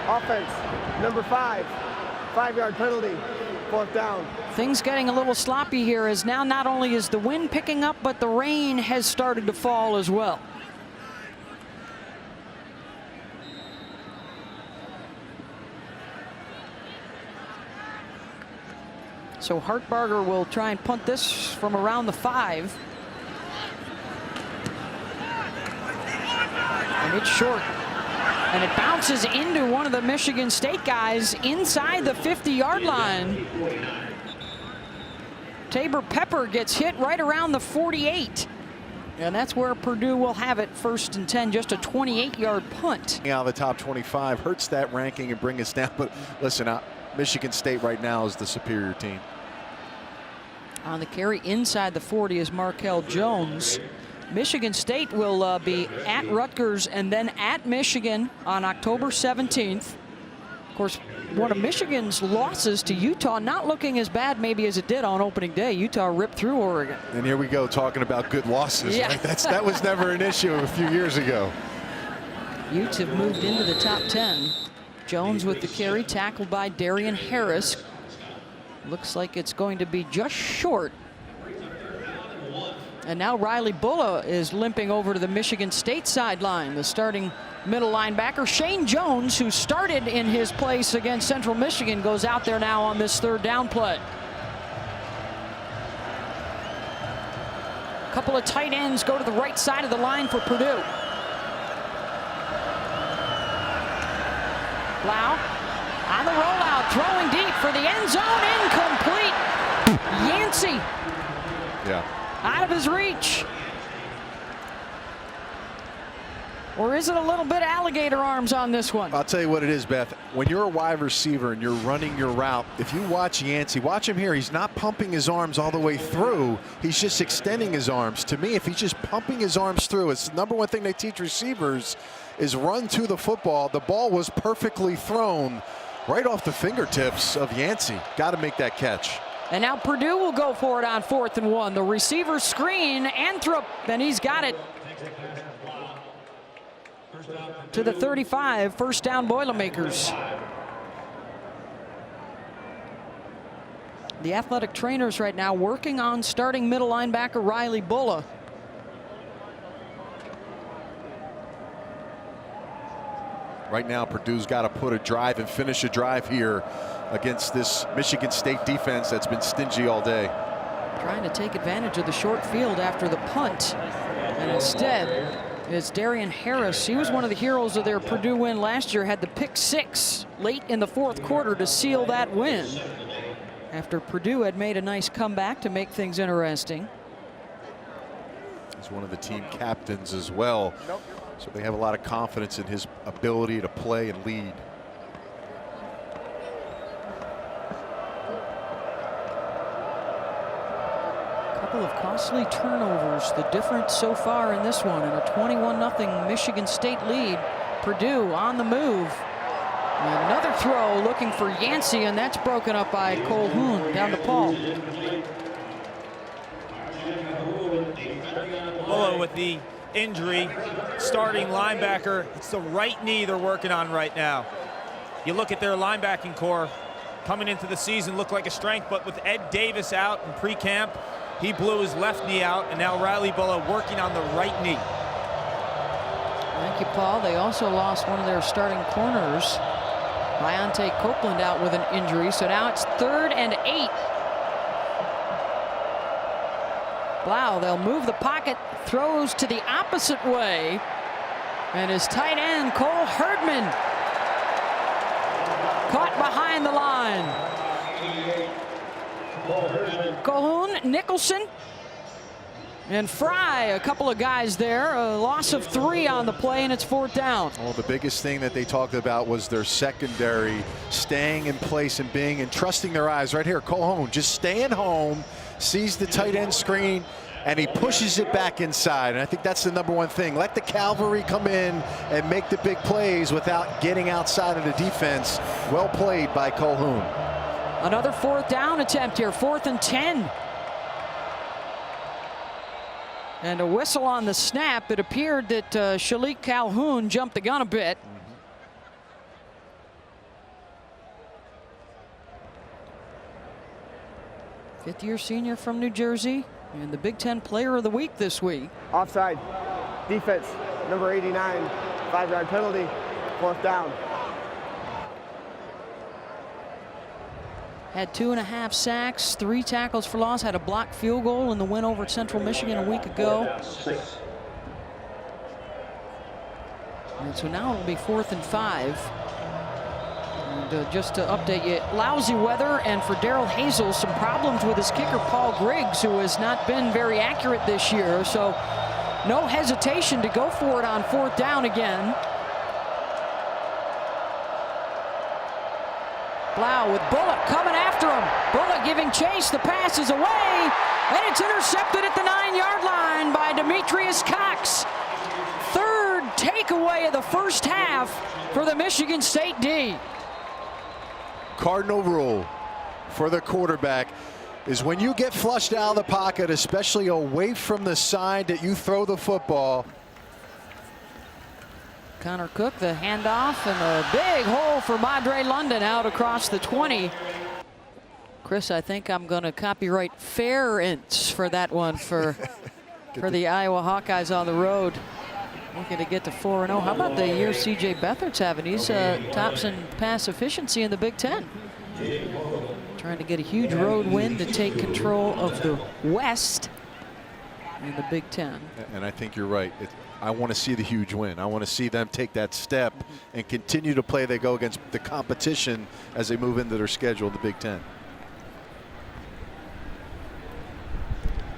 Offense, number 5, 5-yard penalty, 4th down. Things getting a little sloppy here, as now not only is the wind picking up, but the rain has started to fall as well. So Hartbarger will try and punt this from around the 5. And it's short. And it bounces into one of the Michigan State guys inside the 50-yard line. Tabor Pepper gets hit right around the 48. And that's where Purdue will have it, 1st and 10, just a 28-yard punt. Out of the top 25 hurts that ranking and bring us down. But listen, Michigan State right now is the superior team. On the carry inside the 40 is Markel Jones. Michigan State will be at Rutgers and then at Michigan on October 17th. Of course, one of Michigan's losses to Utah not looking as bad maybe as it did on opening day. Utah ripped through Oregon. And here we go talking about good losses. Yeah. Right? That was never an issue a few years ago. Utes have moved into the top 10. Jones with the carry, tackled by Darian Harris. Looks like it's going to be just short. And now Riley Bulla is limping over to the Michigan State sideline. The starting middle linebacker, Shane Jones, who started in his place against Central Michigan, goes out there now on this 3rd down play. A couple of tight ends go to the right side of the line for Purdue. Blau on the rollout, throwing deep for the end zone, incomplete. Yancey. Yeah. Out of his reach. Or is it a little bit alligator arms on this one? I'll tell you what it is, Beth. When you're a wide receiver and you're running your route, if you watch Yancey, watch him here. He's not pumping his arms all the way through. He's just extending his arms. To me, if he's just pumping his arms through, it's the number one thing they teach receivers is run to the football. The ball was perfectly thrown right off the fingertips of Yancey. Got to make that catch. And now Purdue will go for it on 4th and 1. The receiver screen, Anthrop, and he's got it. To the 35, first down Boilermakers. The athletic trainers right now working on starting middle linebacker Riley Bulla. Right now, Purdue's got to put a drive and finish a drive here against this Michigan State defense that's been stingy all day. Trying to take advantage of the short field after the punt. And instead, it's Darian Harris. He was one of the heroes of their Purdue win last year, had the pick 6 late in the 4th quarter to seal that win. After Purdue had made a nice comeback to make things interesting. He's one of the team captains as well. So they have a lot of confidence in his ability to play and lead. Couple of costly turnovers. The difference so far in this one, and a 21-0 Michigan State lead. Purdue on the move. And another throw looking for Yancey, and that's broken up by Colhoun down to Paul. Bulla with the injury, starting linebacker. It's the right knee they're working on right now. You look at their linebacking core coming into the season, looked like a strength, but with Ed Davis out in pre-camp, he blew his left knee out, and now Riley Bulla working on the right knee. Thank you, Paul. They also lost one of their starting corners. Bionte Copeland out with an injury, so now it's 3rd and 8. Blau, they'll move the pocket, throws to the opposite way, and his tight end, Cole Herdman, caught behind the line. Colhoun, Nicholson, and Fry, a couple of guys there. A loss of 3 on the play, and it's 4th down. Well, the biggest thing that they talked about was their secondary staying in place and trusting their eyes. Right here, Colhoun just staying home, sees the tight end screen, and he pushes it back inside. And I think that's the number one thing. Let the cavalry come in and make the big plays without getting outside of the defense. Well played by Colhoun. Another 4th down attempt here, 4th and 10. And a whistle on the snap. It appeared that Shalik Calhoun jumped the gun a bit. Fifth-year senior from New Jersey, and the Big Ten Player of the Week this week. Offside. Defense, number 89. 5-yard penalty. 4th down. Had 2.5 sacks, 3 tackles for loss, had a blocked field goal in the win over Central Michigan a week ago. And so now it'll be 4th and 5. And just to update you, lousy weather, and for Daryl Hazel, some problems with his kicker, Paul Griggs, who has not been very accurate this year. So no hesitation to go for it on 4th down again. Blau with Bullock coming after him. Bullock giving chase. The pass is away, and it's intercepted at the 9-yard line by Demetrius Cox. 3rd takeaway of the first half for the Michigan State D. Cardinal rule for the quarterback is when you get flushed out of the pocket, especially away from the side that you throw the football. Connor Cook, the handoff, and a big hole for Madre London out across the 20. Chris, I think I'm going to copyright Ferentz for that one for the Iowa Hawkeyes on the road. Looking to get to 4-0. How about the year C.J. Beathard's having? He's tops in pass efficiency in the Big Ten. Trying to get a huge road win to take control of the West in the Big Ten. And I think you're right. I want to see the huge win. I want to see them take that step and continue to play. They go against the competition as they move into their schedule in the Big Ten.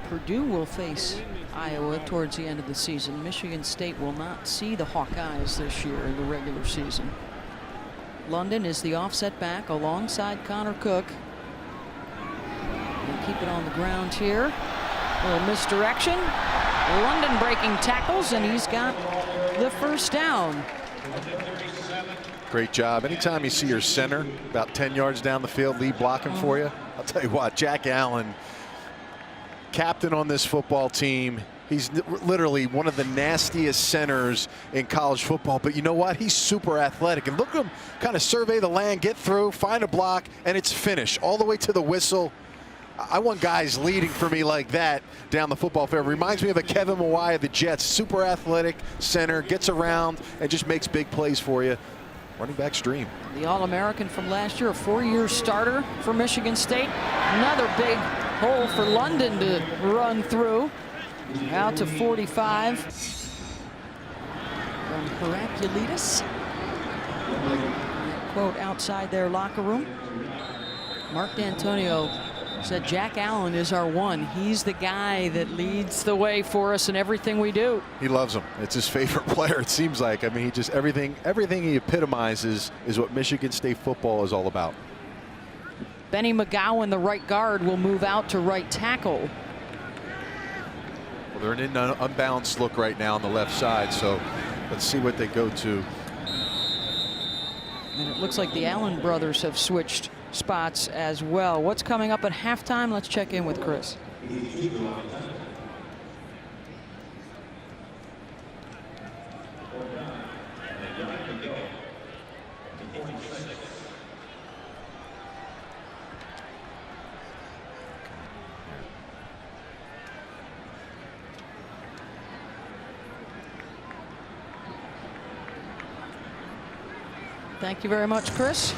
Purdue will face Iowa towards the end of the season. Michigan State will not see the Hawkeyes this year in the regular season. London is the offset back alongside Connor Cook. We'll keep it on the ground here. A little misdirection. London breaking tackles, and he's got the first down. Great job. Anytime you see your center about 10 yards down the field, lead blocking for you, I'll tell you what, Jack Allen, captain on this football team. He's literally one of the nastiest centers in college football, but you know what? He's super athletic. And look at him kind of survey the land, get through, find a block, and it's finished all the way to the whistle. I want guys leading for me like that down the football field. Reminds me of a Kevin Mawai of the Jets. Super athletic center, gets around and just makes big plays for you. Running back's dream. The All-American from last year, a 4-year starter for Michigan State. Another big hole for London to run through. Out to 45 from Heraclitus. Quote outside their locker room. Mark D'Antonio said Jack Allen is our one. He's the guy that leads the way for us in everything we do. He loves him. It's his favorite player, it seems like. I mean, he just everything he epitomizes is what Michigan State football is all about. Benny McGowan, the right guard, will move out to right tackle. Well, they're in an unbalanced look right now on the left side, so let's see what they go to. And it looks like the Allen brothers have switched spots as well. What's coming up at halftime? Let's check in with Chris. Thank you very much, Chris.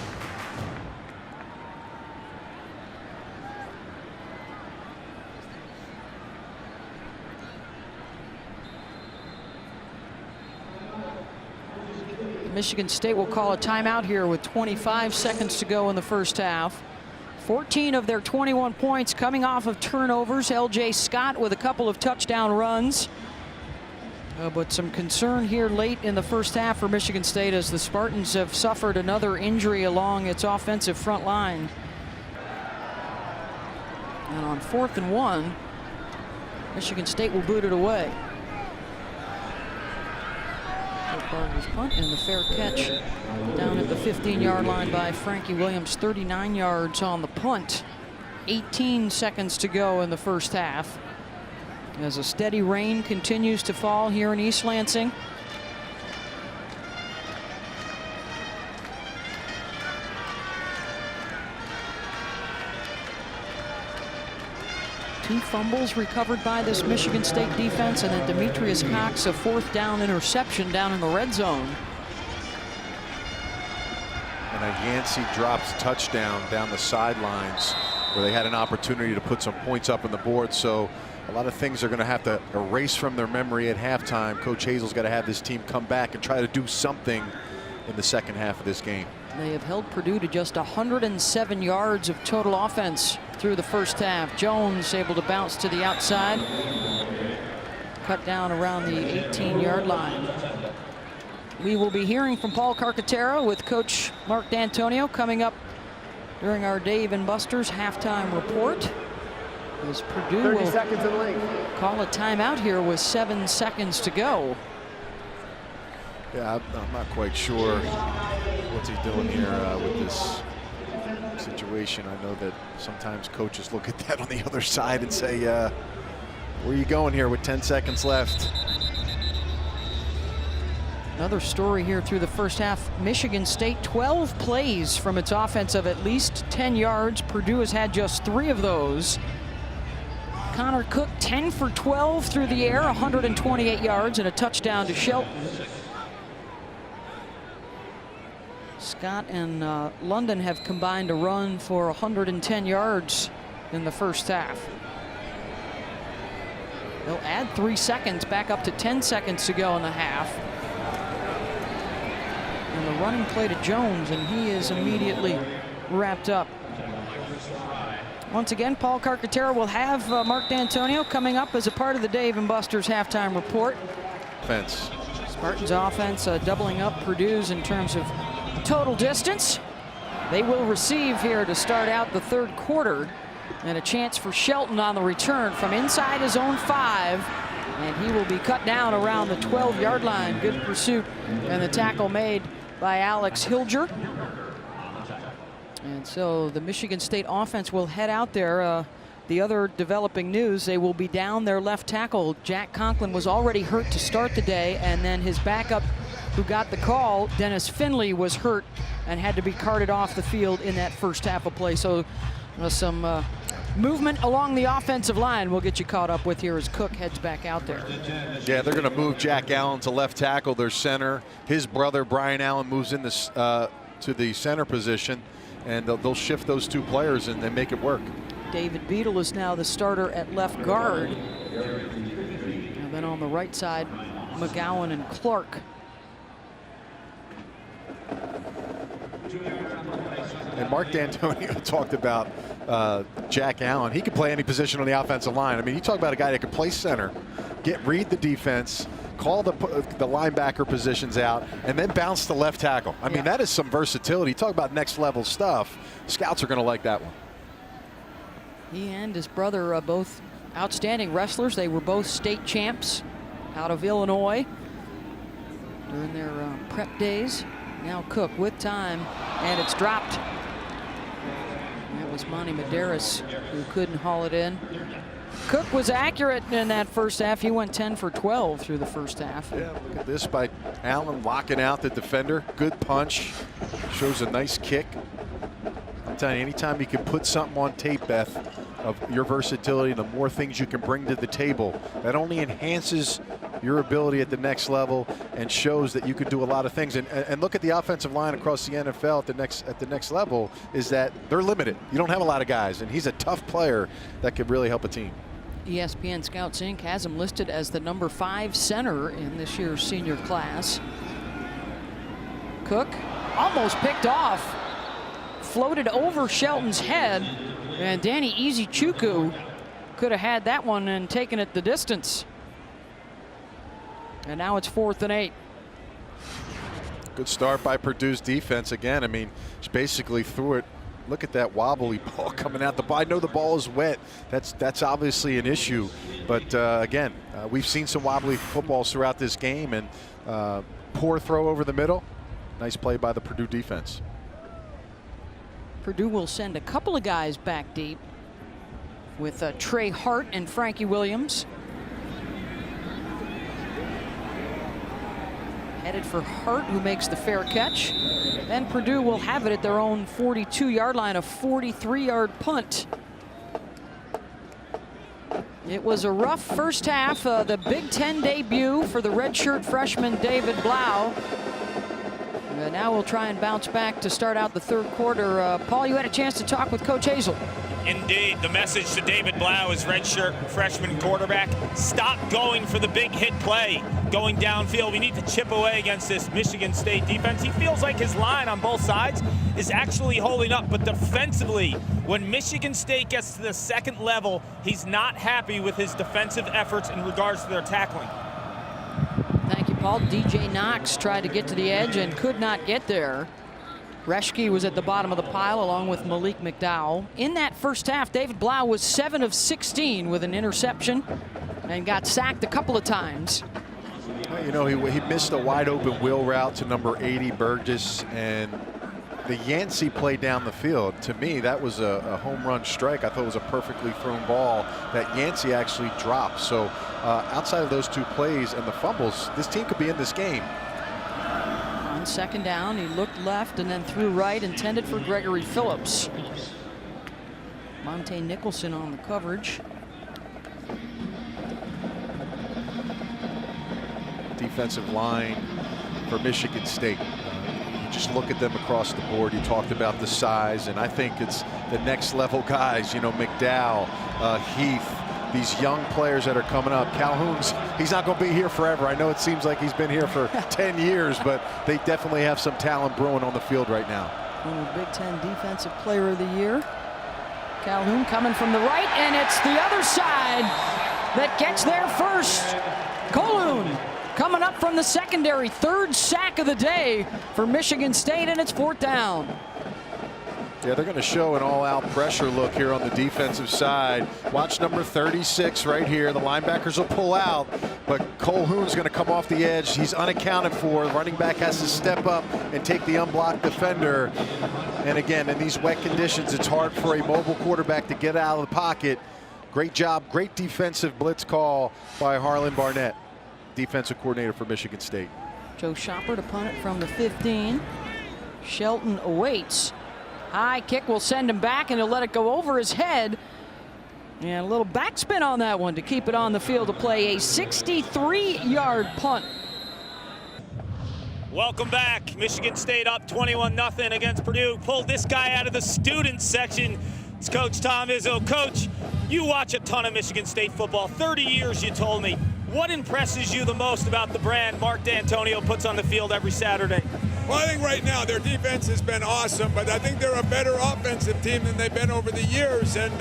Michigan State will call a timeout here with 25 seconds to go in the first half. 14 of their 21 points coming off of turnovers. L.J. Scott with a couple of touchdown runs. But some concern here late in the first half for Michigan State as the Spartans have suffered another injury along its offensive front line. And on 4th and 1, Michigan State will boot it away. Burgess punt and the fair catch down at the 15-yard line by Frankie Williams. 39 yards on the punt. 18 seconds to go in the first half as a steady rain continues to fall here in East Lansing. Two fumbles recovered by this Michigan State defense, and then Demetrius Cox, a 4th down interception down in the red zone. And a Yancey drops touchdown down the sidelines where they had an opportunity to put some points up on the board. So a lot of things are going to have to erase from their memory at halftime. Coach Hazel's got to have this team come back and try to do something in the second half of this game. They have held Purdue to just 107 yards of total offense through the first half. Jones able to bounce to the outside. Cut down around the 18-yard line. We will be hearing from Paul Carcaterra with Coach Mark D'Antonio coming up during our Dave and Buster's halftime report. As Purdue 30 will seconds in length. call a timeout here with 7 seconds to go. Yeah, I'm not quite sure what's he doing here with this situation. I know that sometimes coaches look at that on the other side and say, where are you going here with 10 seconds left? Another story here through the first half. Michigan State 12 plays from its offense of at least 10 yards. Purdue has had just 3 of those. Connor Cook 10 for 12 through the air, 128 yards and a touchdown to Shelton. Scott and London have combined to run for 110 yards in the first half. They'll add 3 seconds back up to 10 seconds to go in the half. And the running play to Jones, and he is immediately wrapped up. Once again, Paul Carcaterra will have Mark D'Antonio coming up as a part of the Dave & Buster's halftime report. Offense. Spartans offense doubling up Purdue's in terms of total distance. They will receive here to start out the third quarter, and a chance for Shelton on the return from inside his own 5, and he will be cut down around the 12-yard line. Good pursuit and the tackle made by Alex Hilger. And so the Michigan State offense will head out there. The other developing news, they will be down their left tackle. Jack Conklin was already hurt to start the day, and then his backup who got the call, Dennis Finley, was hurt and had to be carted off the field in that first half of play. So some movement along the offensive line we'll get you caught up with here as Cook heads back out there. Yeah, they're going to move Jack Allen to left tackle, their center. His brother, Brian Allen, moves in this, to the center position, and they'll shift those two players and make it work. David Beadle is now the starter at left guard. And then on the right side, McGowan and Clark. And Mark D'Antonio talked about Jack Allen. He could play any position on the offensive line. I mean, you talk about a guy that could play center, read the defense, call the linebacker positions out, and then bounce to left tackle. I mean, that is some versatility. Talk about next level stuff. Scouts are going to like that one. He and his brother both outstanding wrestlers. They were both state champs out of Illinois during their prep days. Now Cook with time, and it's dropped. That was Monty Medeiros who couldn't haul it in. Cook was accurate in that first half. He went 10 for 12 through the first half. Yeah, look at this by Allen locking out the defender. Good punch. Shows a nice kick. I'm telling you, anytime you can put something on tape, Beth, of your versatility, the more things you can bring to the table, that only enhances your ability at the next level and shows that you can do a lot of things. And look at the offensive line across the NFL at the next level, is that they're limited. You don't have a lot of guys, and he's a tough player that could really help a team. ESPN Scouts Inc. has him listed as the number 5 center in this year's senior class. Cook almost picked off, floated over Shelton's head, and Danny Izichukwu could have had that one and taken it the distance. And now it's 4th and 8. Good start by Purdue's defense again. I mean, just basically threw it. Look at that wobbly ball coming out the ball. I know the ball is wet. That's obviously an issue. But again, we've seen some wobbly footballs throughout this game, and poor throw over the middle. Nice play by the Purdue defense. Purdue will send a couple of guys back deep with Trey Hart and Frankie Williams. Headed for Hart, who makes the fair catch. Then Purdue will have it at their own 42-yard line, a 43-yard punt. It was a rough first half, the Big Ten debut for the redshirt freshman David Blau. And now we'll try and bounce back to start out the third quarter. Paul, you had a chance to talk with Coach Hazel. Indeed, the message to David Blau, his redshirt freshman quarterback: stop going for the big hit play, going downfield. We need to chip away against this Michigan State defense. He feels like his line on both sides is actually holding up, but defensively, when Michigan State gets to the second level, he's not happy with his defensive efforts in regards to their tackling. Thank you, Paul. DJ Knox tried to get to the edge and could not get there. Reschke was at the bottom of the pile along with Malik McDowell. In that first half, David Blau was 7 of 16 with an interception and got sacked a couple of times. Well, you know, he missed a wide open wheel route to number 80, Burgess, and the Yancey play down the field. To me, that was a home run strike. I thought it was a perfectly thrown ball that Yancey actually dropped. So outside of those two plays and the fumbles, this team could be in this game. On second down, he looked left and then threw right, intended for Gregory Phillips. Monte Nicholson on the coverage. Defensive line for Michigan State. You just look at them across the board. You talked about the size, and I think it's the next level guys. You know, McDowell, Heath, these young players that are coming up. Calhoun's, he's not going to be here forever. I know it seems like he's been here for 10 years, but they definitely have some talent brewing on the field right now. Big Ten Defensive Player of the Year. Calhoun coming from the right, and it's the other side that gets there first. Calhoun coming up from the secondary, third sack of the day for Michigan State, and it's 4th down. Yeah, they're going to show an all-out pressure look here on the defensive side. Watch number 36 right here. The linebackers will pull out, but Calhoun's going to come off the edge. He's unaccounted for. The running back has to step up and take the unblocked defender. And again, in these wet conditions, it's hard for a mobile quarterback to get out of the pocket. Great job, great defensive blitz call by Harlan Barnett, defensive coordinator for Michigan State. Joe Shopper to punt it from the 15. Shelton awaits. High kick will send him back, and he'll let it go over his head. And a little backspin on that one to keep it on the field of play. A 63-yard punt. Welcome back. Michigan State up 21-0 against Purdue. Pulled this guy out of the student section. It's Coach Tom Izzo. Coach, you watch a ton of Michigan State football. 30 years, you told me. What impresses you the most about the brand Mark D'Antonio puts on the field every Saturday? Well, I think right now their defense has been awesome, but I think they're a better offensive team than they've been over the years, and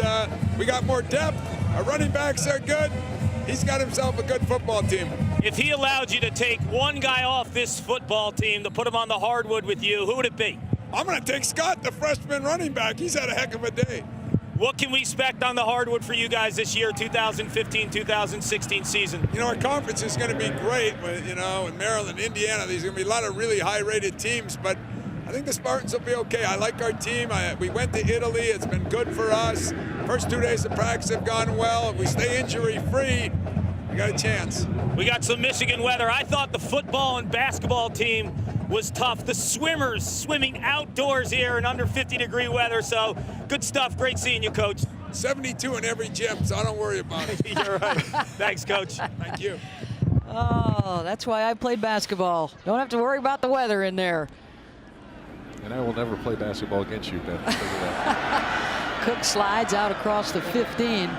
we got more depth. Our running backs are good. He's got himself a good football team. If he allowed you to take one guy off this football team to put him on the hardwood with you, who would it be? I'm going to take Scott, the freshman running back. He's had a heck of a day. What can we expect on the hardwood for you guys this year, 2015-2016 season? You know, our conference is going to be great, you know, in Maryland, Indiana. There's going to be a lot of really high-rated teams, but I think the Spartans will be okay. I like our team. We went to Italy. It's been good for us. First 2 days of practice have gone well. If we stay injury-free, we got a chance. We got some Michigan weather. I thought the football and basketball team was tough. The swimmers swimming outdoors here in under 50-degree weather. So good stuff. Great seeing you, Coach. 72 in every gym, so I don't worry about it. You're right. Thanks, Coach. Thank you. Oh, that's why I played basketball. Don't have to worry about the weather in there. And I will never play basketball against you, Ben. Cook slides out across the 15.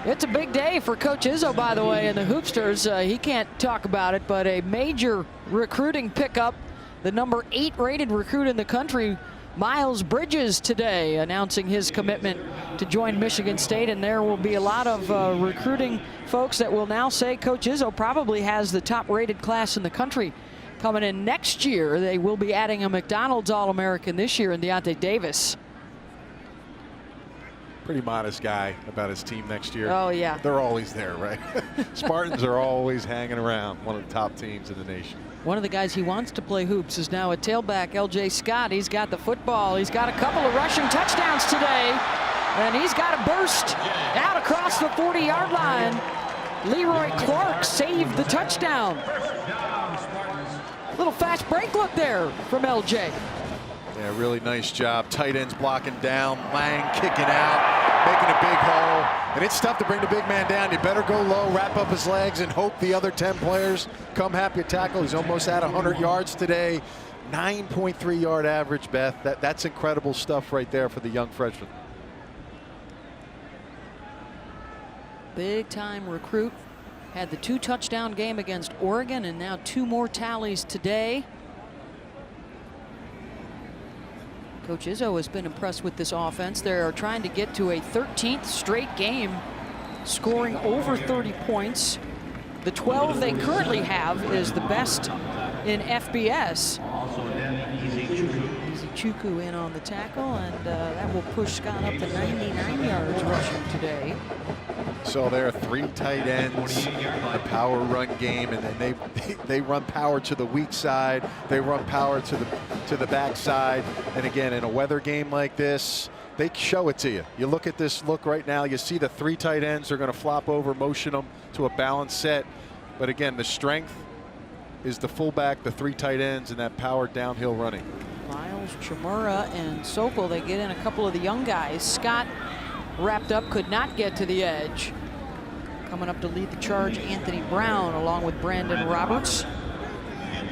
It's a big day for Coach Izzo, by the way, and the Hoopsters. He can't talk about it, but a major recruiting pickup. The number 8 rated recruit in the country, Miles Bridges, today announcing his commitment to join Michigan State, and there will be a lot of recruiting folks that will now say Coach Izzo probably has the top rated class in the country coming in next year. They will be adding a McDonald's All-American this year in Deontay Davis. Pretty modest guy about his team next year. Oh, yeah. They're always there, right? Spartans are always hanging around, one of the top teams in the nation. One of the guys he wants to play hoops is now a tailback, L.J. Scott. He's got the football. He's got a couple of rushing touchdowns today, and he's got a burst out across the 40-yard line. Leroy Clark saved the touchdown. Little fast break look there from L.J. Yeah, really nice job. Tight ends blocking down, Lang kicking out, making a big hole. And it's tough to bring the big man down. You better go low, wrap up his legs, and hope the other 10 players come happy to tackle. He's almost at 100 yards today. 9.3 yard average, Beth. That's incredible stuff right there for the young freshman. Big time recruit. Had the 2 touchdown game against Oregon, and now 2 more tallies today. Coach Izzo has been impressed with this offense. They're trying to get to a 13th straight game, scoring over 30 points. The 12 they currently have is the best in FBS. Chuku in on the tackle, and that will push Scott up to 99 yards rushing today. So there are 3 tight ends, a power run game, and then they run power to the weak side. They run power to the back side. And again, in a weather game like this, they show it to you. You look at this look right now, you see the 3 tight ends. They're going to flop over, motion them to a balanced set. But again, the strength is the fullback, the 3 tight ends, and that power downhill running. Miles, Chimura, and Sokol, they get in a couple of the young guys. Scott wrapped up, could not get to the edge. Coming up to lead the charge, Anthony Brown, along with Brandon Roberts.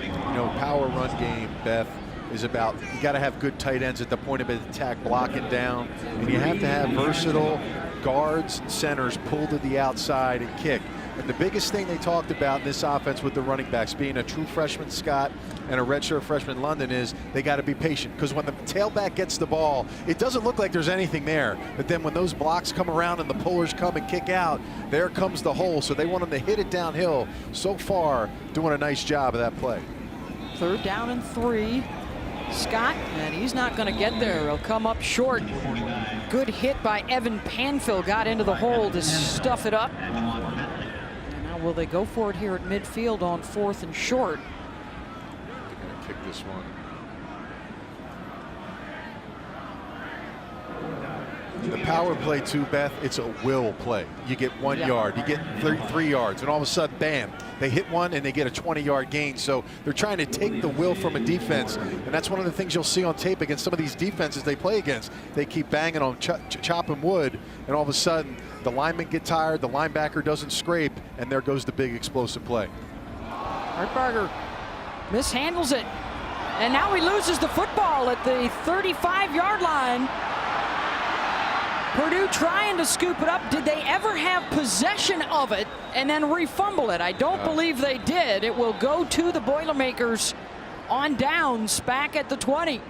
You know, power run game, Beth, is about, you got to have good tight ends at the point of attack blocking down, and you have to have versatile guards and centers pull to the outside and kick. And the biggest thing they talked about in this offense with the running backs, being a true freshman Scott and a redshirt freshman London, is they got to be patient, because when the tailback gets the ball, it doesn't look like there's anything there. But then when those blocks come around and the pullers come and kick out, there comes the hole. So they want them to hit it downhill. So far, doing a nice job of that play. 3rd down and 3. Scott, and he's not going to get there. He'll come up short. Good hit by Evan Panfill. Got into the hole to stuff it up. And now will they go for it here at midfield on 4th and short? They're going to kick this one. The power play too, Beth, it's a will play. You get 1 yard, you get 3 yards, and all of a sudden, bam, they hit one and they get a 20-yard gain. So they're trying to take the will from a defense, and that's one of the things you'll see on tape against some of these defenses they play against. They keep banging on chopping wood, and all of a sudden, the linemen get tired, the linebacker doesn't scrape, and there goes the big explosive play. Hartbarger mishandles it, and now he loses the football at the 35-yard line. Purdue trying to scoop it up. Did they ever have possession of it and then refumble it? I don't believe they did. It will go to the Boilermakers on downs back at the 20.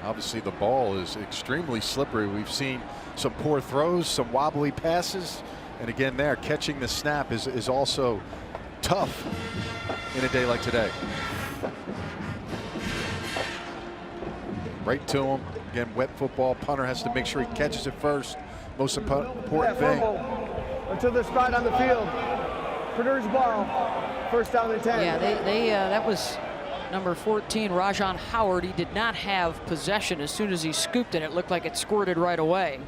Obviously, the ball is extremely slippery. We've seen some poor throws, some wobbly passes, and again there, catching the snap is also tough in a day like today. Right to him. Again, wet football. Punter has to make sure he catches it first. Most important thing. Until they're spot on the field. Purdue's ball. 1st down and 10. Yeah, that was number 14, Rajon Howard. He did not have possession. As soon as he scooped it, it looked like it squirted right away.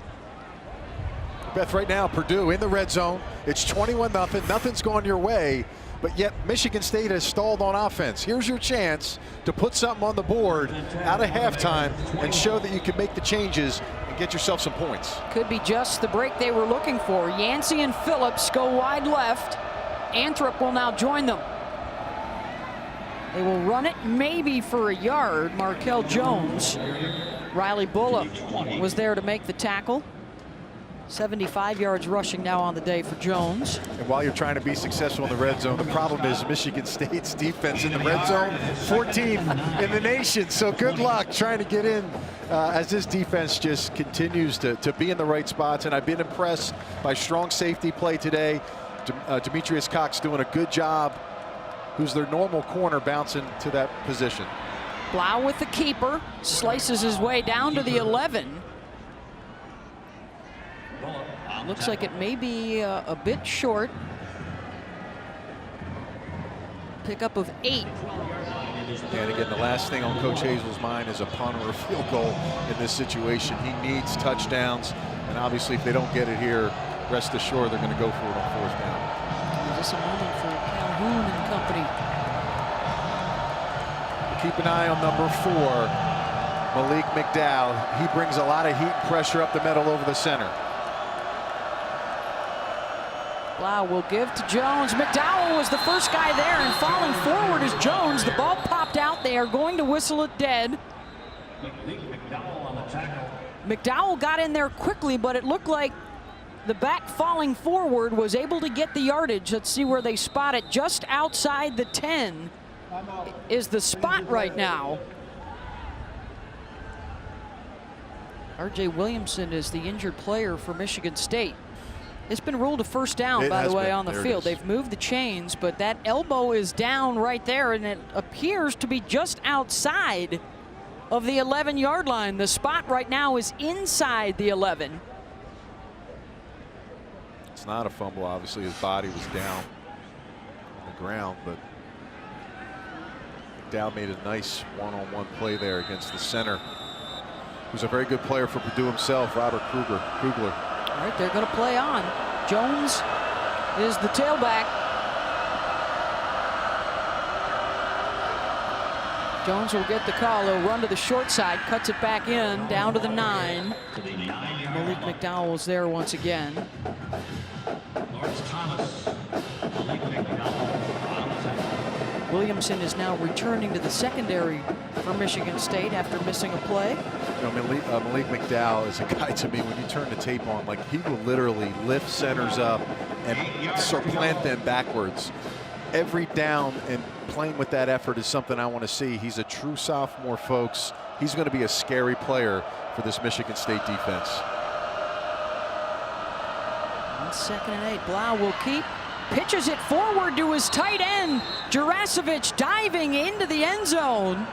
Beth, right now, Purdue in the red zone. It's 21-0. Nothing's going your way. But yet Michigan State has stalled on offense. Here's your chance to put something on the board out of halftime and show that you can make the changes and get yourself some points. Could be just the break they were looking for. Yancey and Phillips go wide left. Anthrop will now join them. They will run it maybe for a yard. Markel Jones. Riley Bullock was there to make the tackle. 75 yards rushing now on the day for Jones. And while you're trying to be successful in the red zone, the problem is Michigan State's defense in the red zone, 14th in the nation. So good luck trying to get in as this defense just continues to be in the right spots. And I've been impressed by strong safety play today. Demetrius Cox doing a good job, who's their normal corner, bouncing to that position. Blau with the keeper, slices his way down to the 11. Looks like it may be a bit short. Pickup of 8. And again, the last thing on Coach Hazel's mind is a punt or a field goal in this situation. He needs touchdowns, and obviously if they don't get it here, rest assured they're going to go for it on 4th down. Just a moment for Calhoun and company. Keep an eye on number 4, Malik McDowell. He brings a lot of heat and pressure up the middle over the center. Blau will give to Jones. McDowell was the first guy there, and falling forward is Jones. The ball popped out. They are going to whistle it dead. McDowell got in there quickly, but it looked like the back falling forward was able to get the yardage. Let's see where they spot it. Just outside the 10 is the spot right now. R.J. Williamson is the injured player for Michigan State. It's been ruled a first down, by the way, on the field. They've moved the chains, but that elbow is down right there, and it appears to be just outside of the 11-yard line. The spot right now is inside the 11. It's not a fumble, obviously. His body was down on the ground, but McDowell made a nice one-on-one play there against the center, who's a very good player for Purdue himself, Robert Kugler. All right, they're going to play on. Jones is the tailback. Jones will get the call. He'll run to the short side, cuts it back in, down to the 9. Malik McDowell is there once again. Williamson is now returning to the secondary for Michigan State after missing a play. You know, Malik McDowell is a guy, to me, when you turn the tape on, like, he will literally lift centers up and supplant them backwards. Every down and playing with that effort is something I want to see. He's a true sophomore, folks. He's going to be a scary player for this Michigan State defense. On 2nd and 8, Blau will keep. Pitches it forward to his tight end. Jurasevich diving into the end zone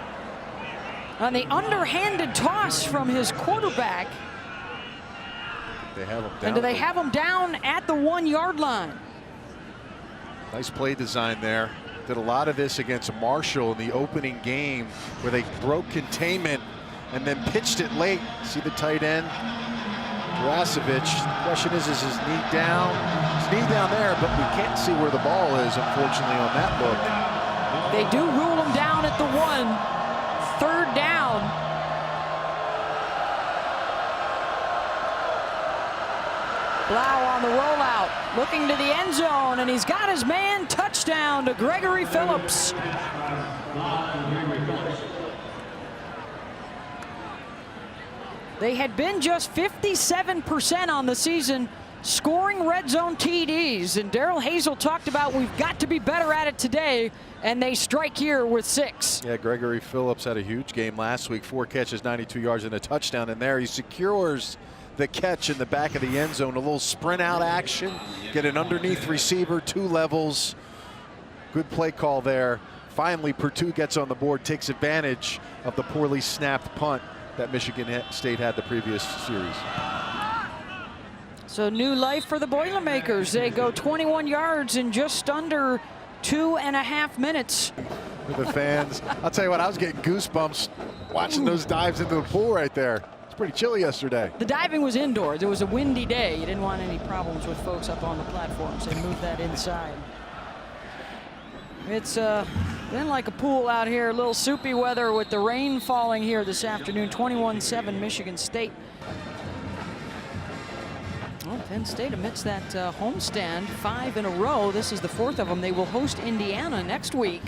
on the underhanded toss from his quarterback. They have him down. And do they have him down at the 1-yard line? Nice play design there. Did a lot of this against Marshall in the opening game where they broke containment and then pitched it late. See the tight end? Jurasevich. The question is his knee down? His knee down there, but we can't see where the ball is, unfortunately, on that look. They do rule him down at the 1. 3rd down. Blau on the rollout, looking to the end zone, and he's got his man. Touchdown to Gregory Phillips. They had been just 57% on the season scoring red zone TDs, and Darrell Hazel talked about we've got to be better at it today, and they strike here with 6. Yeah, Gregory Phillips had a huge game last week. 4 catches, 92 yards, and a touchdown in there. He secures the catch in the back of the end zone. A little sprint out action, get an underneath receiver, 2 levels. Good play call there. Finally, Purdue gets on the board, takes advantage of the poorly snapped punt that Michigan State had the previous series. So new life for the Boilermakers. They go 21 yards in just under 2.5 minutes. For the fans, I'll tell you what, I was getting goosebumps watching those dives into the pool right there. It's pretty chilly yesterday. The diving was indoors. It was a windy day. You didn't want any problems with folks up on the platforms. They moved that inside. It's been like a pool out here. A little soupy weather with the rain falling here this afternoon. 21-7 Michigan State. Well, Penn State amidst that homestand, 5 in a row. This is the 4th of them. They will host Indiana next week.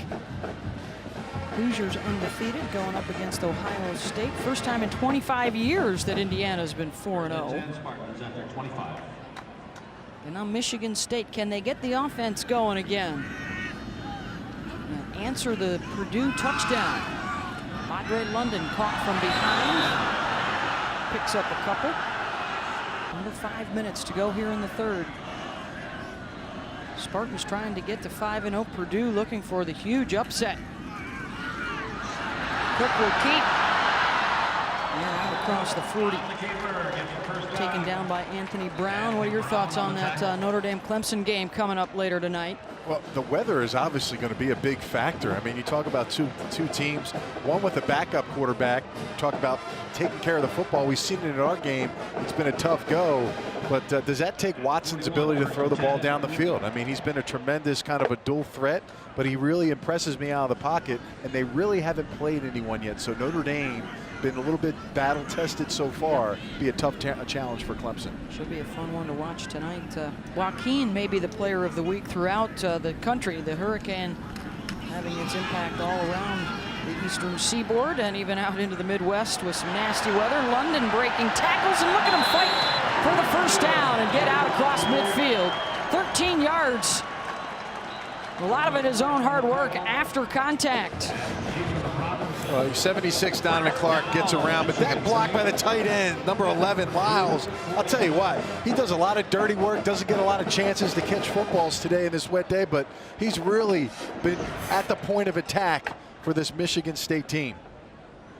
Hoosiers undefeated going up against Ohio State. First time in 25 years that Indiana's been 4-0. And now Michigan State, can they get the offense going again? And answer the Purdue touchdown. Padre London caught from behind. Picks up a couple. Under 5 minutes to go here in the 3rd. Spartans trying to get to 5-0. Purdue looking for the huge upset. Cook will keep. And out across the 40. Taken down by Anthony Brown. What are your thoughts on that Notre Dame-Clemson game coming up later tonight? Well, the weather is obviously going to be a big factor. I mean, you talk about two teams, one with a backup quarterback. Talk about taking care of the football. We've seen it in our game. It's been a tough go. But does that take Watson's ability to throw the ball down the field? I mean, he's been a tremendous kind of a dual threat, but he really impresses me out of the pocket, and they really haven't played anyone yet. So Notre Dame been a little bit battle tested so far. Be a tough challenge for Clemson. Should be a fun one to watch tonight. Joaquin may be the player of the week throughout the country. The hurricane having its impact all around the eastern seaboard and even out into the Midwest with some nasty weather. London breaking tackles, and look at him fight for the first down and get out across midfield. 13 yards. A lot of it his own hard work after contact. 76 Donovan Clark gets around, but that block by the tight end, number 11, Lyles. I'll tell you what, he does a lot of dirty work, doesn't get a lot of chances to catch footballs today in this wet day, but he's really been at the point of attack for this Michigan State team.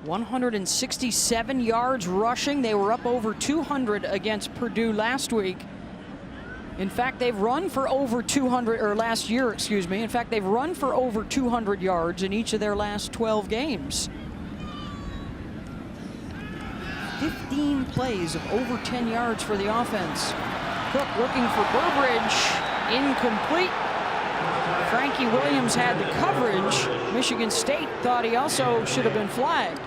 167 yards rushing. They were up over 200 against Purdue last week. In fact, they've run for over 200, or last year, excuse me. In fact, they've run for over 200 yards in each of their last 12 games. 15 plays of over 10 yards for the offense. Cook looking for Burbridge, incomplete. Frankie Williams had the coverage. Michigan State thought he also should have been flagged.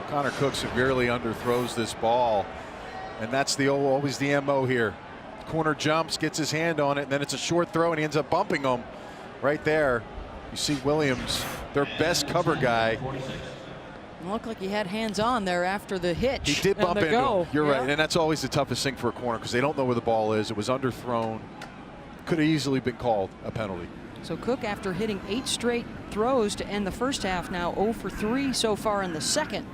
Connor Cook severely underthrows this ball. And that's always the MO here. Corner jumps, gets his hand on it, and then it's a short throw, and he ends up bumping him right there. You see Williams, their best cover guy, It looked like he had hands on there after the hitch. He did bump into him. You're yeah. right, and that's always the toughest thing for a corner because they don't know where the ball is. It was underthrown. Could have easily been called a penalty. So Cook, after hitting 8 straight throws to end the first half, now 0 for 3 so far in the second.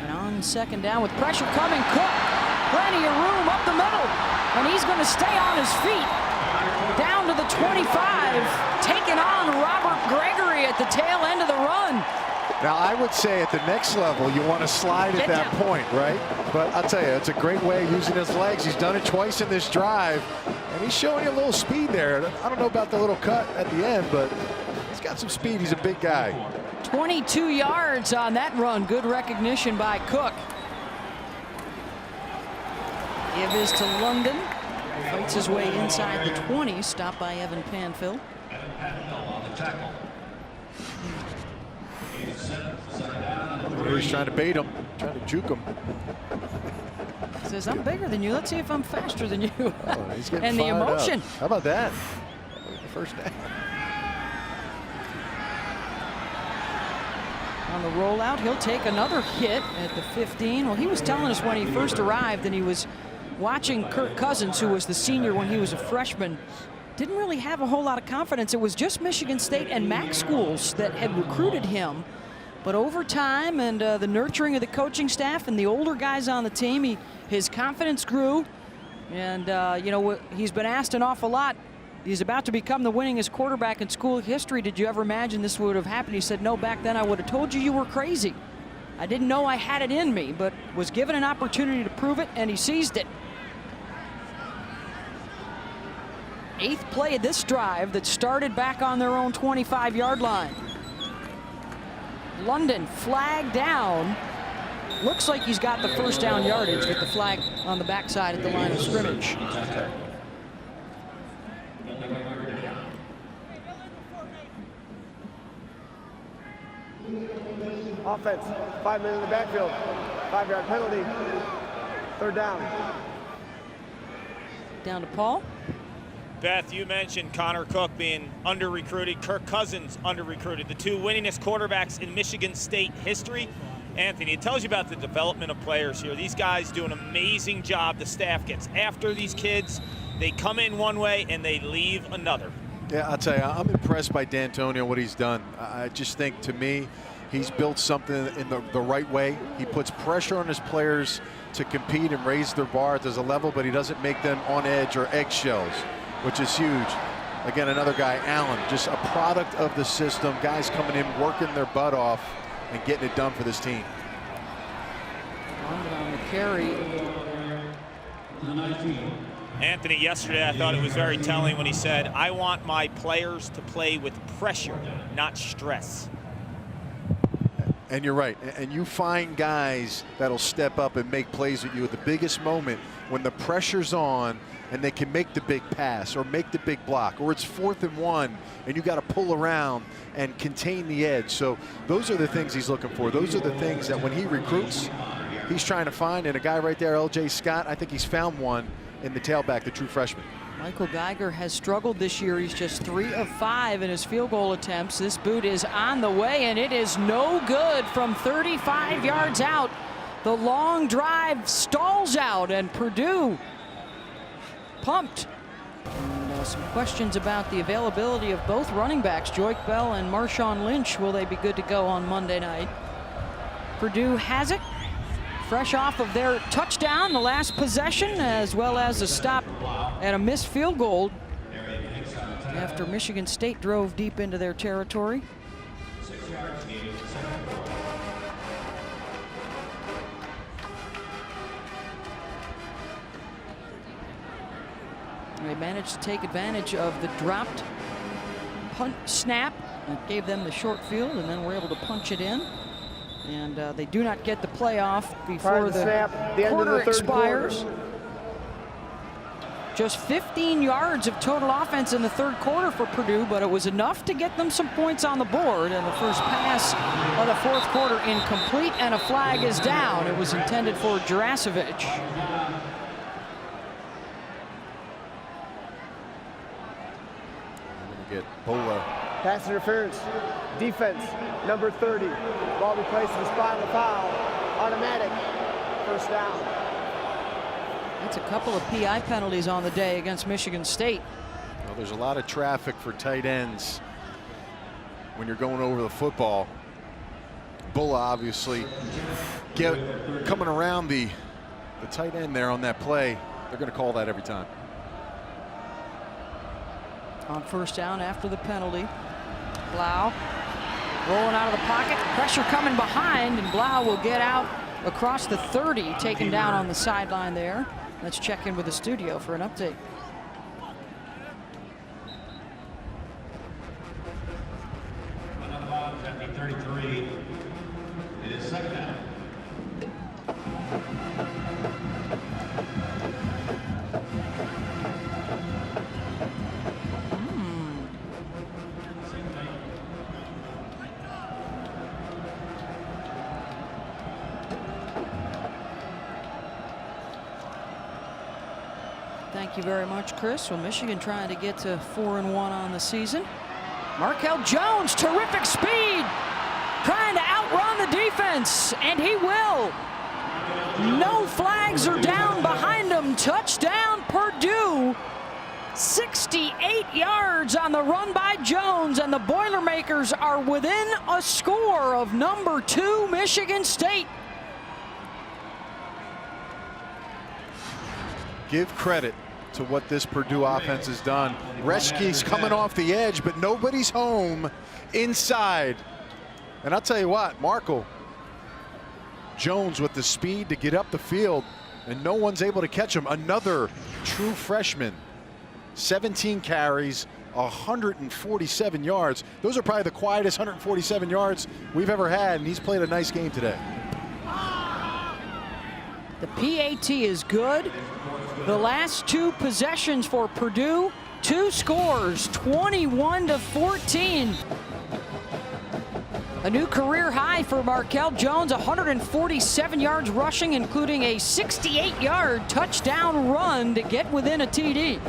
And on second down with pressure coming, Cook, plenty of room up the middle, and he's going to stay on his feet. Down to the 25, taking on Robert Gregory at the tail end of the run. Now, I would say at the next level, you want to slide at that point, right? But I'll tell you, it's a great way of using his legs. He's done it twice in this drive, and he's showing you a little speed there. I don't know about the little cut at the end, but he's got some speed. He's a big guy. 22 yards on that run. Good recognition by Cook. Give is to London. Fights his way inside the 20, stopped by Evan Panfill. He's trying to bait him, trying to juke him. He says, I'm bigger than you. Let's see if I'm faster than you. Oh, he's getting and the fired emotion. Up. How about that? First down. On the rollout, he'll take another hit at the 15. Well, he was telling us when he first arrived and he was watching Kirk Cousins, who was the senior when he was a freshman, didn't really have a whole lot of confidence. It was just Michigan State and MAC schools that had recruited him. But over time and the nurturing of the coaching staff and the older guys on the team, his confidence grew. And, you know, he's been asked an awful lot. He's about to become the winningest quarterback in school history. Did you ever imagine this would have happened? He said, no, back then I would have told you you were crazy. I didn't know I had it in me, but was given an opportunity to prove it, and he seized it. 8th play of this drive that started back on their own 25-yard line. London flag down. Looks like he's got the first down yardage with the flag on the backside at the line of scrimmage. Offense, 5 men in the backfield, 5-yard penalty, 3rd down. Down to Paul. Beth, you mentioned Connor Cook being under-recruited, Kirk Cousins under-recruited, the 2 winningest quarterbacks in Michigan State history. Anthony, it tells you about the development of players here. These guys do an amazing job. The staff gets after these kids. They come in one way and they leave another. Yeah, I'll tell you, I'm impressed by D'Antonio, what he's done. I just think, to me, he's built something in the right way. He puts pressure on his players to compete and raise their bar at a level, but he doesn't make them on edge or eggshells, which is huge. Again, another guy, Allen, just a product of the system. Guys coming in, working their butt off, and getting it done for this team. On the carry. Anthony, yesterday I thought it was very telling when he said, I want my players to play with pressure, not stress. And you're right. And you find guys that'll step up and make plays with you at the biggest moment when the pressure's on and they can make the big pass or make the big block, or it's 4th and 1 and you got to pull around and contain the edge. So those are the things he's looking for. Those are the things that when he recruits, he's trying to find. And a guy right there, L.J. Scott, I think he's found one in the tailback, the true freshman. Michael Geiger has struggled this year. He's just 3 of 5 in his field goal attempts. This boot is on the way, and it is no good from 35 yards out. The long drive stalls out, and Purdue pumped. And, some questions about the availability of both running backs, Joique Bell and Marshawn Lynch. Will they be good to go on Monday night? Purdue has it. Fresh off of their touchdown, the last possession, as well as a stop at a missed field goal after Michigan State drove deep into their territory. They managed to take advantage of the dropped punt snap. It gave them the short field, and then were able to punch it in. And they do not get the playoff before the quarter expires. Just 15 yards of total offense in the 3rd quarter for Purdue, but it was enough to get them some points on the board. And the first pass of the 4th quarter incomplete, and a flag is down. It was intended for Jurasevich. Get Bola Pass interference. Defense, number 30. Ball replaced with a spot and a foul. Automatic. First down. That's a couple of PI penalties on the day against Michigan State. Well, there's a lot of traffic for tight ends when you're going over the football. Bulla obviously coming around the tight end there on that play. They're going to call that every time. On first down after the penalty, Blau rolling out of the pocket, pressure coming behind, and Blau will get out across the 30, taken down on the sideline there. Let's check in with the studio for an update. At 33, it is second down. Thank you very much, Chris. Well, Michigan trying to get to 4-1 on the season. Markel Jones, terrific speed, trying to outrun the defense, and he will. No flags are down behind him. Touchdown, Purdue. 68 yards on the run by Jones, and the Boilermakers are within a score of number 2, Michigan State. Give credit to what this Purdue offense has done. Reschke's coming off the edge, but nobody's home inside. And I'll tell you what, Markel Jones with the speed to get up the field, and no one's able to catch him. Another true freshman. 17 carries, 147 yards. Those are probably the quietest 147 yards we've ever had, and he's played a nice game today. The PAT is good. The last 2 possessions for Purdue, 2 scores, 21-14. A new career high for Markel Jones, 147 yards rushing, including a 68-yard touchdown run to get within a TD.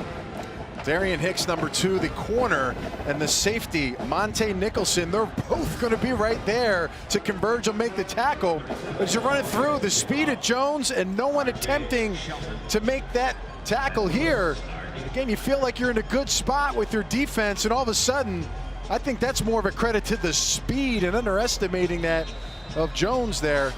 Darian Hicks, number 2, the corner, and the safety, Monte Nicholson, they're both going to be right there to converge and make the tackle. As you're running through, the speed of Jones and no one attempting to make that tackle here. Again, you feel like you're in a good spot with your defense, and all of a sudden, I think that's more of a credit to the speed and underestimating that of Jones there.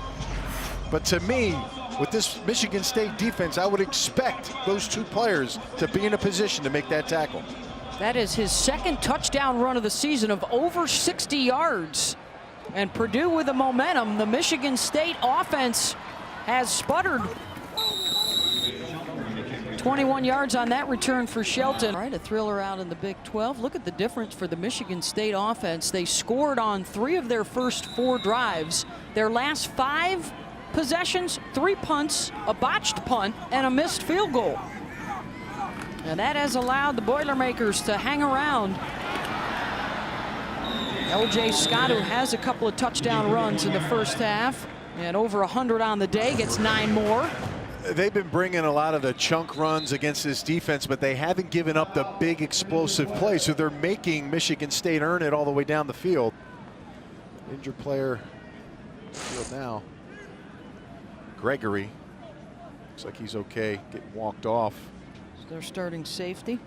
But to me, with this Michigan State defense, I would expect those 2 players to be in a position to make that tackle. That is his 2nd touchdown run of the season of over 60 yards. And Purdue with the momentum. The Michigan State offense has sputtered. 21 yards on that return for Shelton. All right, a thriller out in the Big 12. Look at the difference for the Michigan State offense. They scored on 3 of their first 4 drives. Their last 5 possessions, 3 punts, a botched punt, and a missed field goal. And that has allowed the Boilermakers to hang around. LJ Scott, who has a couple of touchdown runs in the first half, and over 100 on the day, gets 9 more. They've been bringing a lot of the chunk runs against this defense, but they haven't given up the big explosive plays, so they're making Michigan State earn it all the way down the field. Injured player field now. Gregory, looks like he's okay, getting walked off. Their starting safety.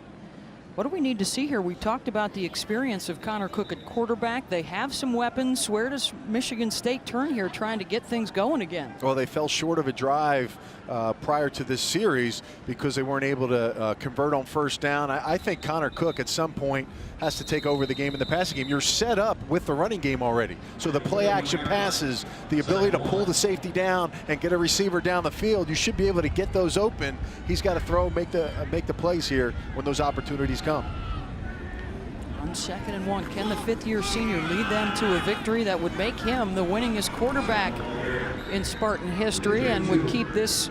What do we need to see here? We talked about the experience of Connor Cook at quarterback. They have some weapons. Where does Michigan State turn here trying to get things going again? Well, they fell short of a drive prior to this series because they weren't able to convert on first down. I think Connor Cook at some point has to take over the game in the passing game. You're set up with the running game already. So the play action passes, the ability to pull the safety down and get a receiver down the field, you should be able to get those open. He's got to throw, make the plays here when those opportunities come. On 2nd and 1, can the 5th-year senior lead them to a victory that would make him the winningest quarterback in Spartan history and would keep this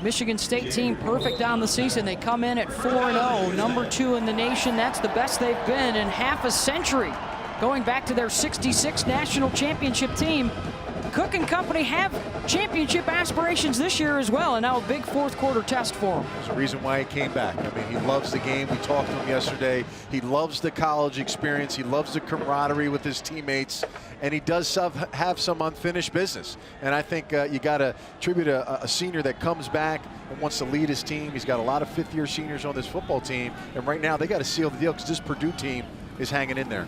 Michigan State team perfect on the season? They come in at 4-0, number 2 in the nation. That's the best they've been in half a century, going back to their '66 national championship team. Cook and company have championship aspirations this year as well, and now a big fourth quarter test for him. There's a reason why he came back. I mean, he loves the game. We talked to him yesterday. He loves the college experience. He loves the camaraderie with his teammates, and he does have some unfinished business. And I think you got to tribute a senior that comes back and wants to lead his team. He's got a lot of fifth-year seniors on this football team, and right now they got to seal the deal because this Purdue team is hanging in there.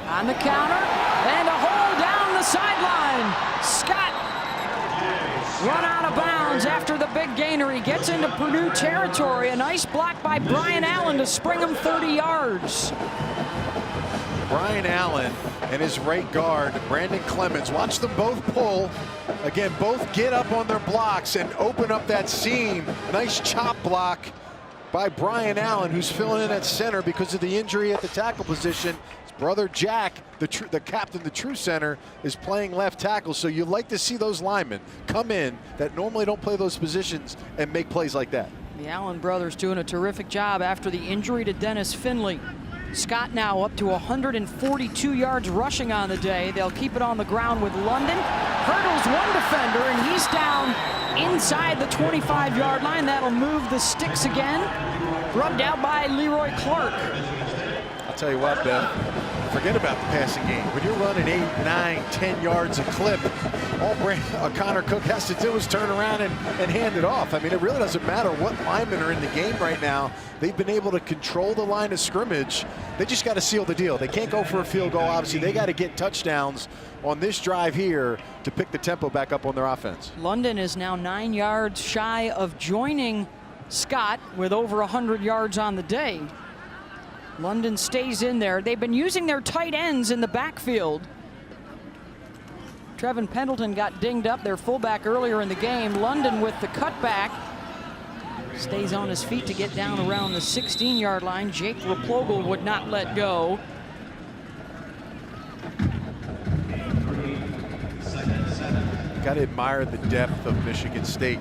On the counter, and a hole down the sideline. Scott run out of bounds after the big gainer. He gets into Purdue territory. A nice block by Brian Allen to spring him 30 yards. Brian Allen and his right guard, Brandon Clemens. Watch them both pull. Again, both get up on their blocks and open up that seam. Nice chop block by Brian Allen, who's filling in at center because of the injury at the tackle position. His brother Jack, the captain, the true center, is playing left tackle. So you like to see those linemen come in that normally don't play those positions and make plays like that. The Allen brothers doing a terrific job after the injury to Dennis Finley. Scott now up to 142 yards rushing on the day. They'll keep it on the ground with London. Hurdles one defender, and he's down inside the 25-yard line. That'll move the sticks again. Rubbed out by Leroy Clark. I'll tell you what, Beth, forget about the passing game. When you're running 8, 9, 10 yards a clip, all Connor Cook has to do is turn around and hand it off. I mean, it really doesn't matter what linemen are in the game right now. They've been able to control the line of scrimmage. They just got to seal the deal. They can't go for a field goal, obviously. They got to get touchdowns on this drive here to pick the tempo back up on their offense. London is now 9 yards shy of joining Scott with over 100 yards on the day. London stays in there. They've been using their tight ends in the backfield. Trevin Pendleton got dinged up, their fullback, earlier in the game. London with the cutback. Stays on his feet to get down around the 16-yard line. Jake Replogle would not let go. Got to admire the depth of Michigan State.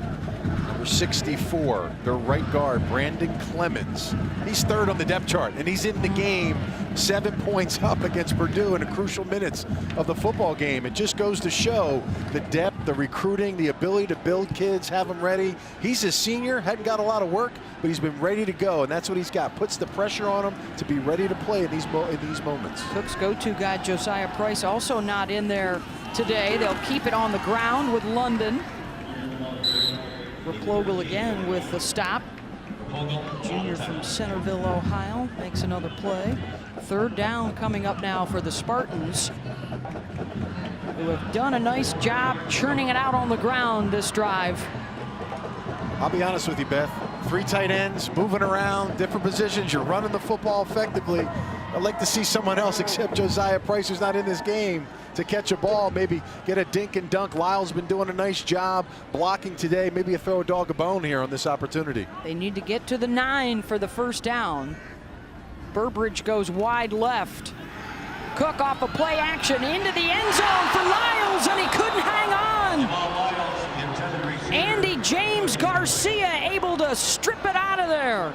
Number 64, their right guard, Brandon Clemens. He's third on the depth chart, and he's in the game 7 points up against Purdue in the crucial minutes of the football game. It just goes to show the depth, the recruiting, the ability to build kids, have them ready. He's a senior, hadn't got a lot of work, but he's been ready to go, and that's what he's got. Puts the pressure on him to be ready to play in these moments. Cook's go-to guy, Josiah Price, also not in there today. They'll keep it on the ground with London. Replogle again with the stop. Junior from Centerville, Ohio, makes another play. Third down coming up now for the Spartans, who have done a nice job churning it out on the ground this drive. I'll be honest with you, Beth. 3 tight ends, moving around, different positions. You're running the football effectively. I'd like to see someone else except Josiah Price, who's not in this game, to catch a ball, maybe get a dink and dunk. Lyle's been doing a nice job blocking today. Maybe throw a dog a bone here on this opportunity. They need to get to the 9 for the first down. Burbridge goes wide left. Cook off a play action into the end zone for Lyles, and he couldn't hang on. Andy James Garcia able to strip it out of there.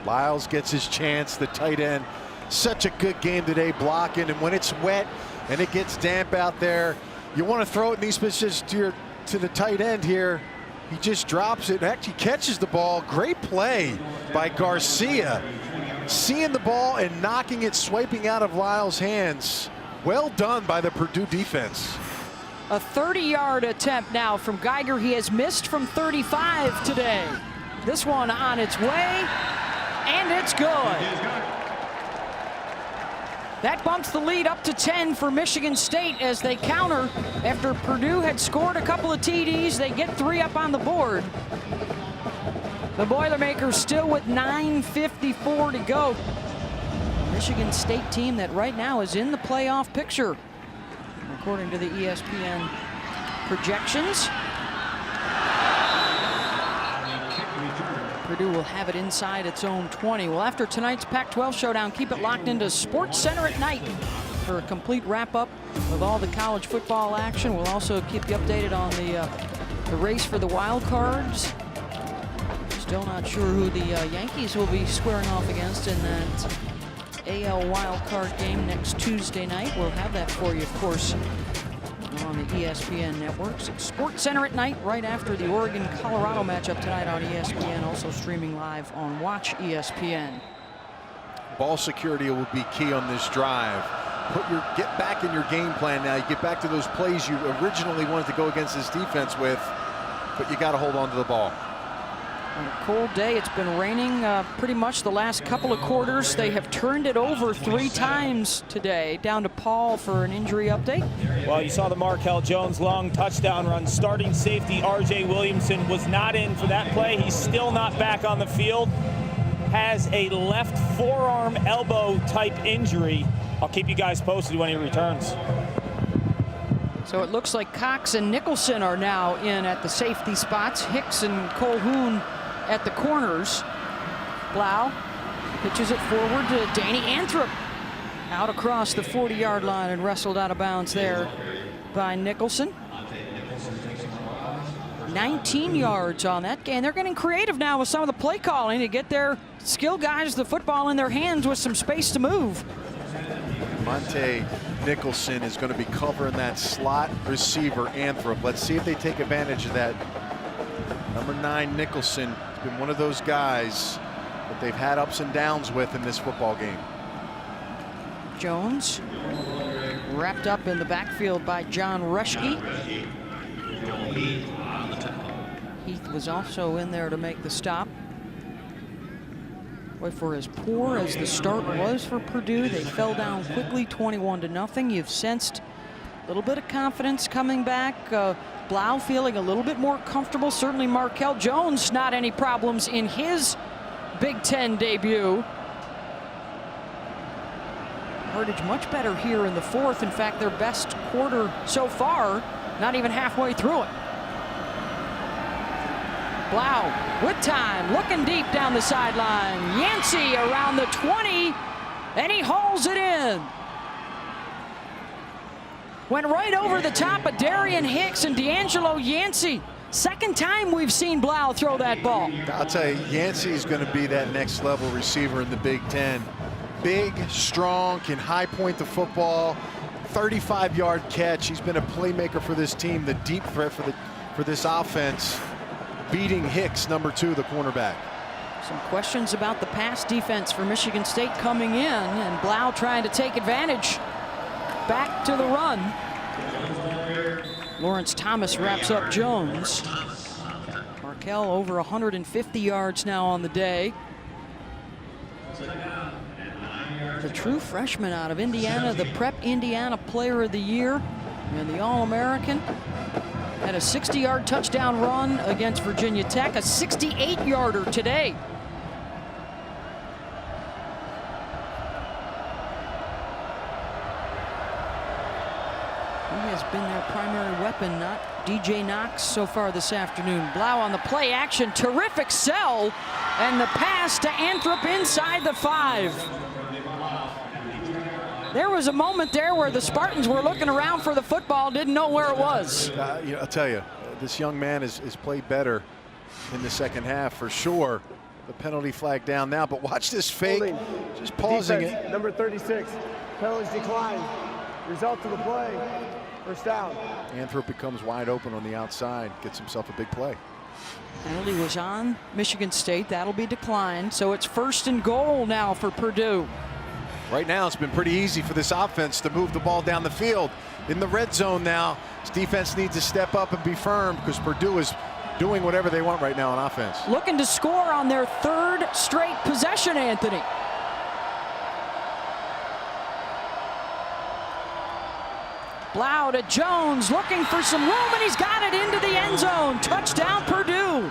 Lyles gets his chance, the tight end. Such a good game today blocking, and when it's wet and it gets damp out there, you want to throw it in these positions to the tight end here. He just drops it, actually catches the ball. Great play by Garcia. Seeing the ball and knocking it, swiping out of Lyles' hands. Well done by the Purdue defense. A 30-yard attempt now from Geiger. He has missed from 35 today. This one on its way, and it's good. That bumps the lead up to 10 for Michigan State as they counter. After Purdue had scored a couple of TDs, they get 3 up on the board. The Boilermakers still with 9:54 to go. Michigan State team that right now is in the playoff picture, according to the ESPN projections. Purdue will have it inside its own 20. Well, after tonight's Pac-12 showdown, keep it locked into Sports Center at night for a complete wrap-up of all the college football action. We'll also keep you updated on the race for the wild cards. Still not sure who the Yankees will be squaring off against in that AL wildcard game next Tuesday night. We'll have that for you, of course, on the ESPN networks. Sports Center at night, right after the Oregon-Colorado matchup tonight on ESPN, also streaming live on Watch ESPN. Ball security will be key on this drive. Get back in your game plan now. You get back to those plays you originally wanted to go against this defense with, but you got to hold on to the ball. On a cold day, it's been raining pretty much the last couple of quarters. They have turned it over 3 times today. Down to Paul for an injury update. Well, you saw the Markel Jones long touchdown run. Starting safety R.J. Williamson was not in for that play. He's still not back on the field. Has a left forearm elbow type injury. I'll keep you guys posted when he returns. So it looks like Cox and Nicholson are now in at the safety spots. Hicks and Colhoun at the corners. Blau pitches it forward to Danny Anthrop. Out across the 40-yard line and wrestled out of bounds there by Nicholson. 19 yards on that game. They're getting creative now with some of the play calling to get their skill guys the football in their hands with some space to move. Monte Nicholson is going to be covering that slot receiver Anthrop. Let's see if they take advantage of that. Number 9 Nicholson has been one of those guys that they've had ups and downs with in this football game. Jones wrapped up in the backfield by John Reschke. Heath was also in there to make the stop. Boy, for as poor as the start was for Purdue, they fell down quickly, 21-0. You've sensed a little bit of confidence coming back. Blau feeling a little bit more comfortable. Certainly Markel Jones, not any problems in his Big Ten debut. Heritage much better here in the 4th. In fact, their best quarter so far, not even halfway through it. Blau with time, looking deep down the sideline. Yancey around the 20, and he hauls it in. Went right over the top of Darian Hicks and D'Angelo Yancey. Second time we've seen Blau throw that ball. I'll tell you, Yancey is going to be that next level receiver in the Big Ten. Big, strong, can high point the football. 35-yard catch. He's been a playmaker for this team, the deep threat for this offense. Beating Hicks, number 2, the cornerback. Some questions about the pass defense for Michigan State coming in, and Blau trying to take advantage. Back to the run. Lawrence Thomas wraps up Jones. Markel over 150 yards now on the day. The true freshman out of Indiana, the Prep Indiana Player of the Year, and the All-American. Had a 60-yard touchdown run against Virginia Tech, a 68-yarder today. He has been their primary weapon, not DJ Knox so far this afternoon. Blau on the play action, terrific sell, and the pass to Anthrop inside the 5. There was a moment there where the Spartans were looking around for the football, didn't know where it was. I'll tell you, this young man has played better in the second half for sure. The penalty flag down now, but watch this fake. Holding. Just pausing Defense, it. Number 36, penalties declined. Result of the play, first down. Anthrop becomes wide open on the outside, gets himself a big play. Penalty was on Michigan State. That'll be declined. So it's 1st and goal now for Purdue. Right now, it's been pretty easy for this offense to move the ball down the field. In the red zone now, this defense needs to step up and be firm because Purdue is doing whatever they want right now on offense. Looking to score on their 3rd straight possession, Anthony. Blau to Jones, looking for some room, and he's got it into the end zone. Touchdown, Purdue.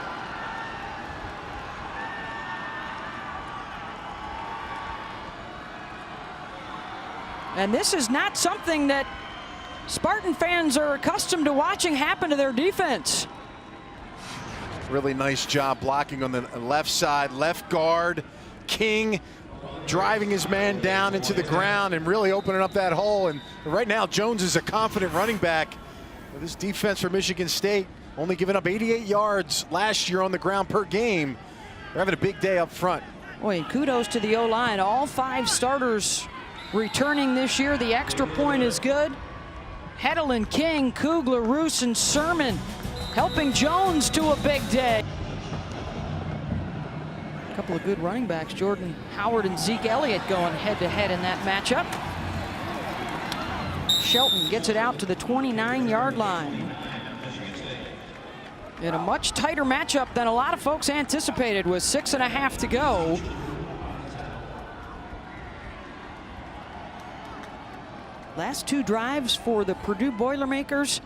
And this is not something that Spartan fans are accustomed to watching happen to their defense. Really nice job blocking on the left side, left guard. King driving his man down into the ground and really opening up that hole. And right now, Jones is a confident running back. This defense for Michigan State only giving up 88 yards last year on the ground per game. They're having a big day up front. Boy, kudos to the O-line. All 5 starters returning this year. The extra point is good. Heddle, King, Kugler, Roos, and Sermon helping Jones to a big day. A couple of good running backs, Jordan Howard and Zeke Elliott, going head-to-head in that matchup. Shelton gets it out to the 29-yard line. In a much tighter matchup than a lot of folks anticipated, with 6.5 to go. Last 2 drives for the Purdue Boilermakers,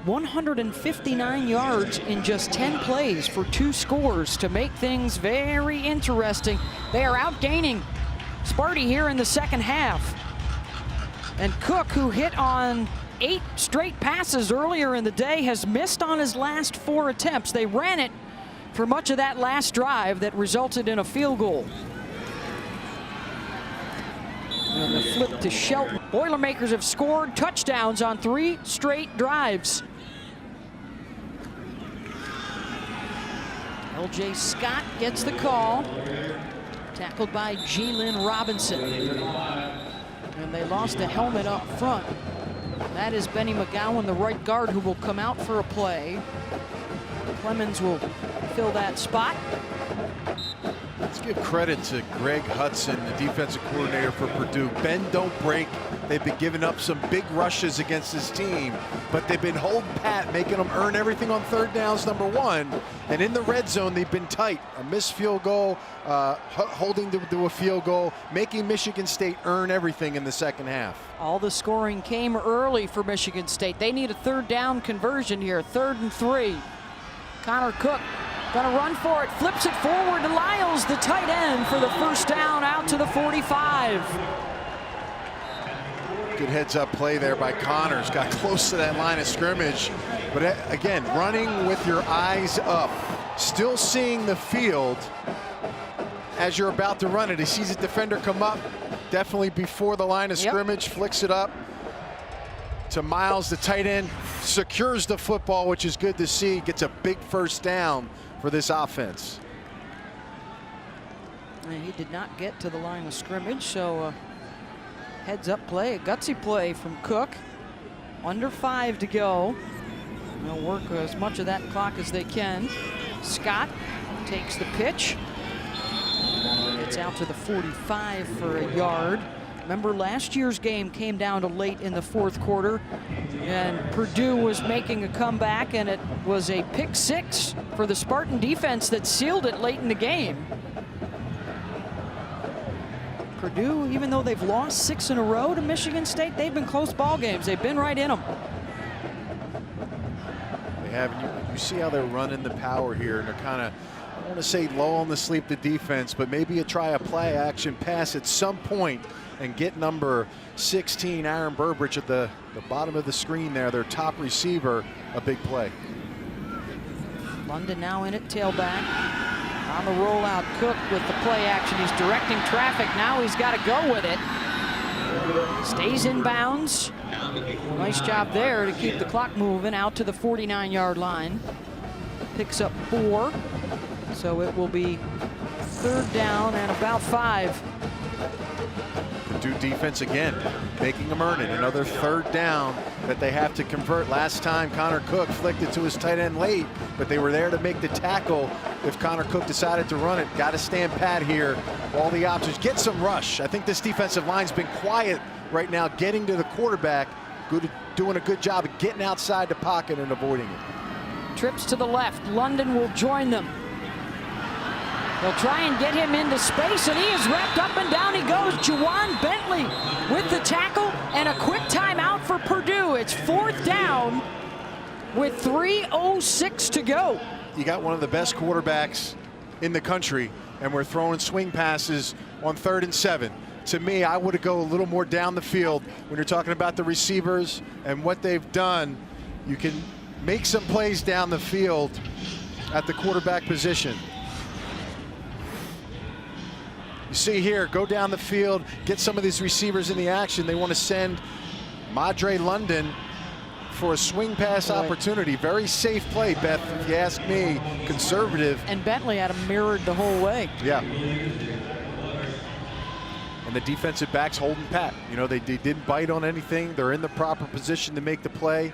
159 yards in just 10 plays for 2 scores to make things very interesting. They are outgaining Sparty here in the second half. And Cook, who hit on 8 straight passes earlier in the day, has missed on his last 4 attempts. They ran it for much of that last drive that resulted in a field goal. And the flip to Shelton. Boilermakers have scored touchdowns on 3 straight drives. LJ Scott gets the call. Tackled by Jalen Robinson. And they lost a helmet up front. That is Benny McGowan, the right guard, who will come out for a play. Clemens will fill that spot. Let's give credit to Greg Hudson, the defensive coordinator for Purdue. Bend, don't break. They've been giving up some big rushes against this team, but they've been holding pat, making them earn everything on 3rd downs, number 1. And in the red zone, they've been tight. A missed field goal, holding to do a field goal, making Michigan State earn everything in the second half. All the scoring came early for Michigan State. They need a 3rd down conversion here, 3rd and 3. Connor Cook gonna run for it, flips it forward to Lyles, the tight end, for the 1st down out to the 45. Good heads-up play there by Connors. Got close to that line of scrimmage. But again, running with your eyes up, still seeing the field as you're about to run it. He sees a defender come up, definitely before the line of scrimmage, flicks it up to Miles, the tight end, secures the football, which is good to see. Gets a big 1st down for this offense. And he did not get to the line of scrimmage, so heads up play, a gutsy play from Cook. Under 5 to go. They'll work as much of that clock as they can. Scott takes the pitch. Gets out to the 45 for a yard. Remember, last year's game came down to late in the 4th quarter, and Purdue was making a comeback, and it was a pick 6 for the Spartan defense that sealed it late in the game. Purdue, even though they've lost 6 in a row to Michigan State, they've been close ball games. They've been right in them. They have. You see how they're running the power here, and they're kind of, I don't want to say lulling the sleep the defense, but maybe try a play action pass at some point and get number 16, Aaron Burbridge, at the bottom of the screen there, their top receiver, a big play. London now in at tailback. On the rollout, Cook with the play action. He's directing traffic. Now he's got to go with it. Stays in bounds. Nice job there to keep the clock moving out to the 49-yard line. Picks up 4. So it will be 3rd down and about 5. Purdue defense again, making them earn it. Another 3rd down that they have to convert. Last time, Connor Cook flicked it to his tight end late, but they were there to make the tackle if Connor Cook decided to run it. Got to stand pat here. All the options. Get some rush. I think this defensive line's been quiet right now, getting to the quarterback. Doing a good job of getting outside the pocket and avoiding it. Trips to the left. London will join them. They'll try and get him into space, and he is wrapped up and down he goes. Juwan Bentley with the tackle and a quick timeout for Purdue. It's 4th down with 3:06 to go. You got one of the best quarterbacks in the country, and we're throwing swing passes on 3rd and 7. To me, I would go a little more down the field when you're talking about the receivers and what they've done. You can make some plays down the field at the quarterback position. You see here, go down the field, get some of these receivers in the action. They want to send Madre London for a swing pass opportunity. Very safe play, Beth, if you ask me. Conservative. And Bentley had him mirrored the whole way. Yeah. And the defensive backs holding pat. You know, they didn't bite on anything. They're in the proper position to make the play.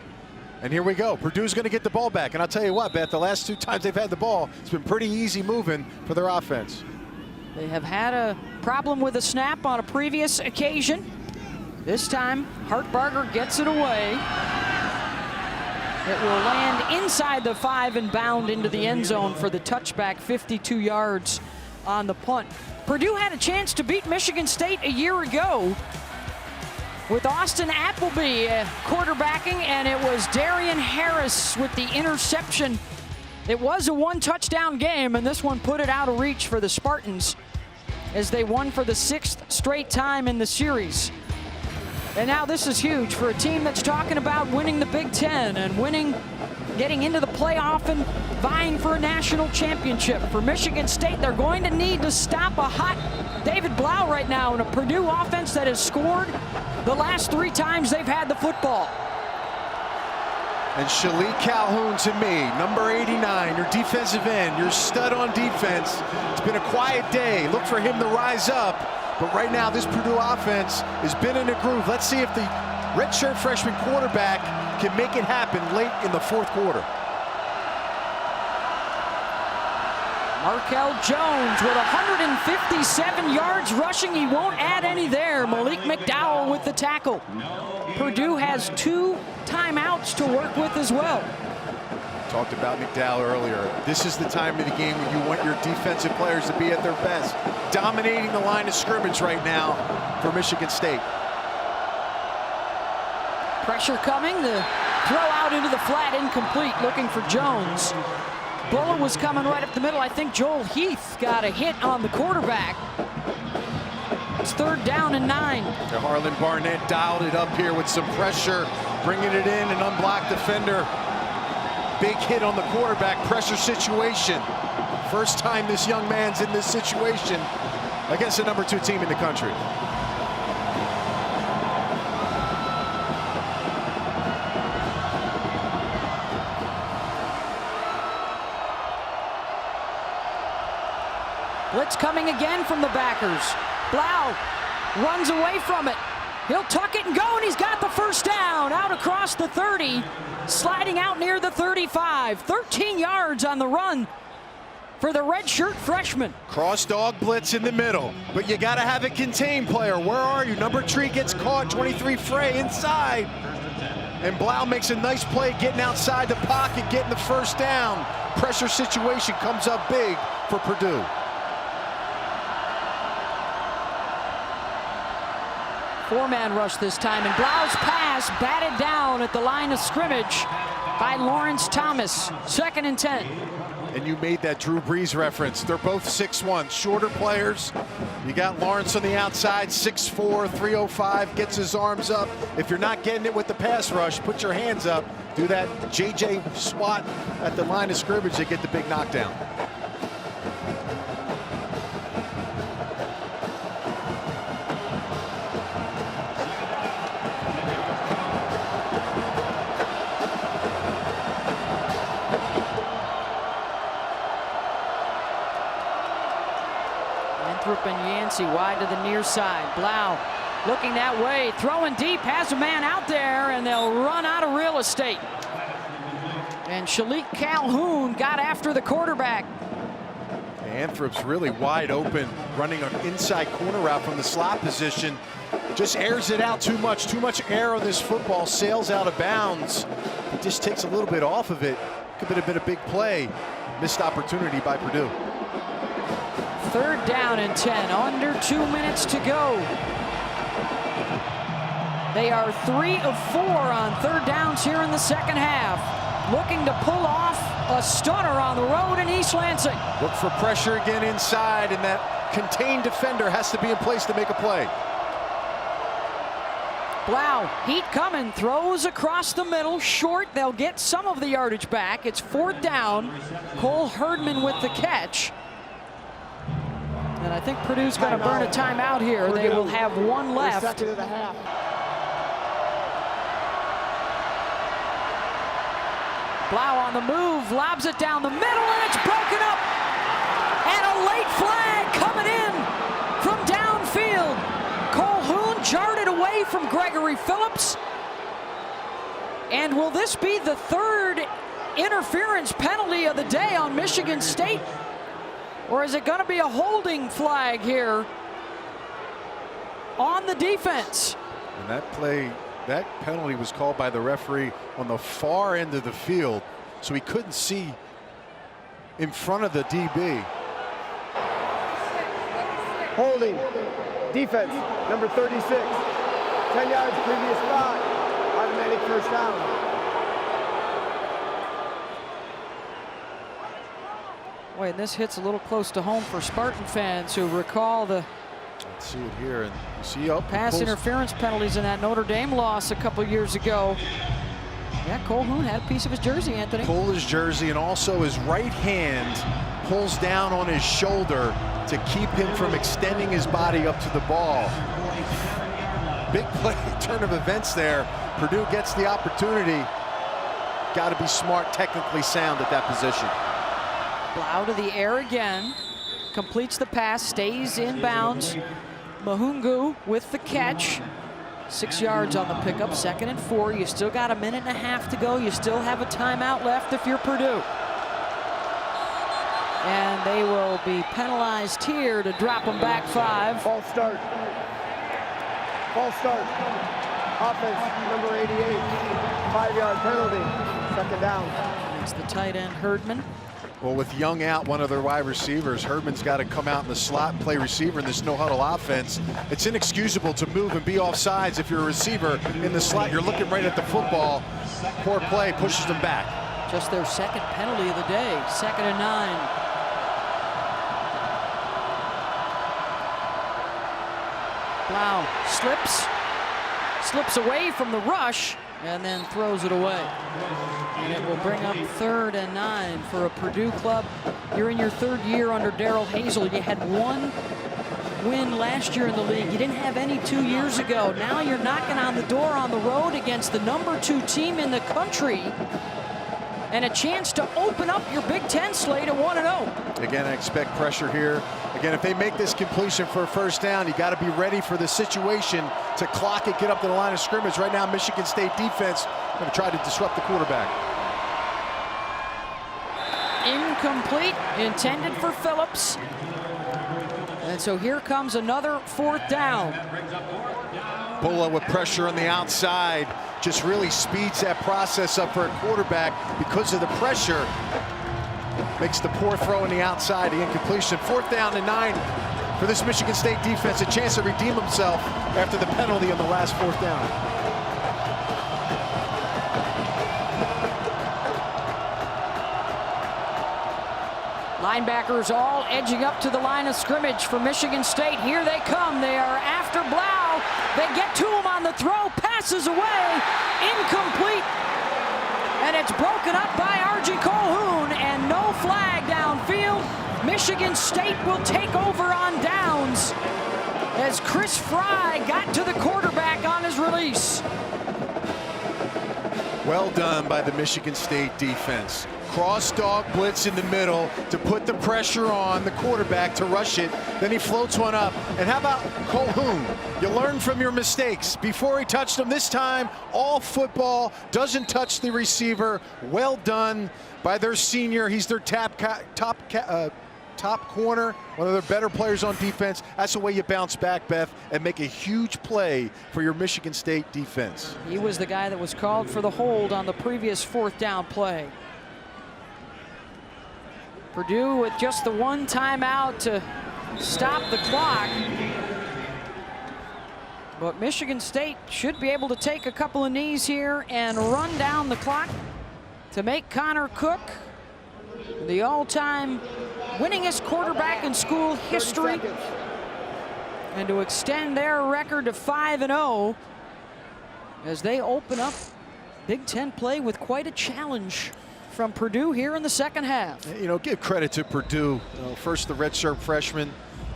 And here we go. Purdue's going to get the ball back. And I'll tell you what, Beth, the last 2 times they've had the ball, it's been pretty easy moving for their offense. They have had a problem with a snap on a previous occasion. This time, Hartbarger gets it away. It will land inside the 5 and bound into the end zone for the touchback, 52 yards on the punt. Purdue had a chance to beat Michigan State a year ago with Austin Appleby quarterbacking, and it was Darian Harris with the interception. It was a 1-touchdown game, and this one put it out of reach for the Spartans as they won for the 6th straight time in the series. And now this is huge for a team that's talking about winning the Big Ten and getting into the playoff and vying for a national championship. For Michigan State, they're going to need to stop a hot David Blau right now in a Purdue offense that has scored the last 3 times they've had the football. And Shalik Calhoun to me, number 89, your defensive end, your stud on defense. It's been a quiet day. Look for him to rise up. But right now, this Purdue offense has been in a groove. Let's see if the redshirt freshman quarterback can make it happen late in the 4th quarter. Markel Jones with 157 yards rushing. He won't add any there. Malik Mcdowell with the tackle. Purdue has 2 timeouts to work with as well. Talked about McDowell earlier. This is the time of the game when you want your defensive players to be at their best. Dominating the line of scrimmage right now for Michigan State. Pressure coming, the throw out into the flat, incomplete, looking for Jones. Bullet was coming right up the middle. I think Joel Heath got a hit on the quarterback. It's 3rd down and 9. Harlan Barnett dialed it up here with some pressure, bringing it in, an unblocked defender. Big hit on the quarterback, pressure situation. First time this young man's in this situation against the number 2 team in the country. Blitz coming again from the backers. Blau runs away from it. He'll tuck it and go, and he's got the 1st down out across the 30, sliding out near the 35. 13 yards on the run for the redshirt freshman. Cross dog blitz in the middle, but you got to have a contained player. Where are you? Number 3 gets caught, 23 Frey inside. And Blau makes a nice play getting outside the pocket, getting the 1st down. Pressure situation comes up big for Purdue. Four-man rush this time, and Blau's pass batted down at the line of scrimmage by Lawrence Thomas. 2nd and 10. And you made that Drew Brees reference. They're both 6'1", shorter players. You got Lawrence on the outside, 6'4", 305, gets his arms up. If you're not getting it with the pass rush, put your hands up. Do that JJ swat at the line of scrimmage to get the big knockdown. And Yancey wide to the near side. Blau looking that way, throwing deep, has a man out there, and they'll run out of real estate. And Shalik Calhoun got after the quarterback. Anthrop's really wide open, running an inside corner route from the slot position. Just airs it out too much air on this football, sails out of bounds. He just takes a little bit off of it. Could have been a big play. Missed opportunity by Purdue. 3rd down and 10, under 2 minutes to go. They are 3 of 4 on 3rd downs here in the 2nd half. Looking to pull off a stunner on the road in East Lansing. Look for pressure again inside, and that contained defender has to be in place to make a play. Blau, heat coming, throws across the middle, short. They'll get some of the yardage back. It's 4th down. Cole Herdman with the catch. And I think Purdue's going to burn a timeout here. They will have 1 left. Blau on the move, lobs it down the middle, and it's broken up. And a late flag coming in from downfield. jarred it away from Gregory Phillips. And will this be the third interference penalty of the day on Michigan State? Or is it going to be a holding flag here on the defense? And that penalty was called by the referee on the far end of the field, so he couldn't see in front of the DB. Holding. Defense, number 36. 10 yards, previous spot. Automatic first down. Boy, and this hits a little close to home for Spartan fans who recall the Let's see it here, and you see up pass interference penalties in that Notre Dame loss a couple years ago. Yeah, Colhoun had a piece of his jersey, Anthony. Pulled his jersey, and also his right hand pulls down on his shoulder to keep him from extending his body up to the ball. Big play, turn of events there. Purdue gets the opportunity. Got to be smart, technically sound at that position. Blau to the air again. Completes the pass, stays in bounds. Mahungu with the catch. 6 yards on the pickup, 2nd and 4. You still got a minute and a half to go. You still have a timeout left if you're Purdue. And they will be penalized here to drop them back 5. False start. False start. Offense, number 88. 5-yard penalty. 2nd down. It's the tight end Herdman. Well, with Young out, one of their wide receivers, Herdman's got to come out in the slot and play receiver in this no-huddle offense. It's inexcusable to move and be off sides if you're a receiver in the slot. You're looking right at the football. Poor play pushes them back. Just their 2nd penalty of the day. 2nd and 9. Blau slips away from the rush and then throws it away. And it will bring up 3rd and 9 for a Purdue club. You're in your 3rd year under Darrell Hazel. You had 1 win last year in the league. You didn't have any 2 years ago. Now you're knocking on the door on the road against the number 2 team in the country. And a chance to open up your Big Ten slate at 1-0. Again, I expect pressure here. Again, if they make this completion for a 1st down, you got to be ready for the situation to clock it, get up to the line of scrimmage. Right now, Michigan State defense going to try to disrupt the quarterback. Incomplete, intended for Phillips. And so here comes another 4th down. Bulla with pressure on the outside just really speeds that process up for a quarterback because of the pressure. Makes the poor throw on the outside, the incompletion. 4th down and 9 for this Michigan State defense. A chance to redeem himself after the penalty on the last 4th down. Linebackers all edging up to the line of scrimmage for Michigan State. Here they come. They are after Blau. They get to him on the throw. Passes away. Incomplete. And it's broken up by R.G. Colhoun. And no flag downfield. Michigan State will take over on downs as Chris Fry got to the quarterback on his release. Well done by the Michigan State defense. Cross dog blitz in the middle to put the pressure on the quarterback to rush it. Then he floats one up. And how about Colhoun? You learn from your mistakes. Before he touched him this time, all football, doesn't touch the receiver. Well done by their senior. He's their top corner, one of their better players on defense. That's the way you bounce back, Beth, and make a huge play for your Michigan State defense. He was the guy that was called for the hold on the previous 4th down play. Purdue with just the 1 timeout to stop the clock. But Michigan State should be able to take a couple of knees here and run down the clock to make Connor Cook the all-time winningest quarterback in school history and to extend their record to 5-0 as they open up Big Ten play with quite a challenge from Purdue here in the 2nd half. You know, give credit to Purdue. First, the redshirt freshman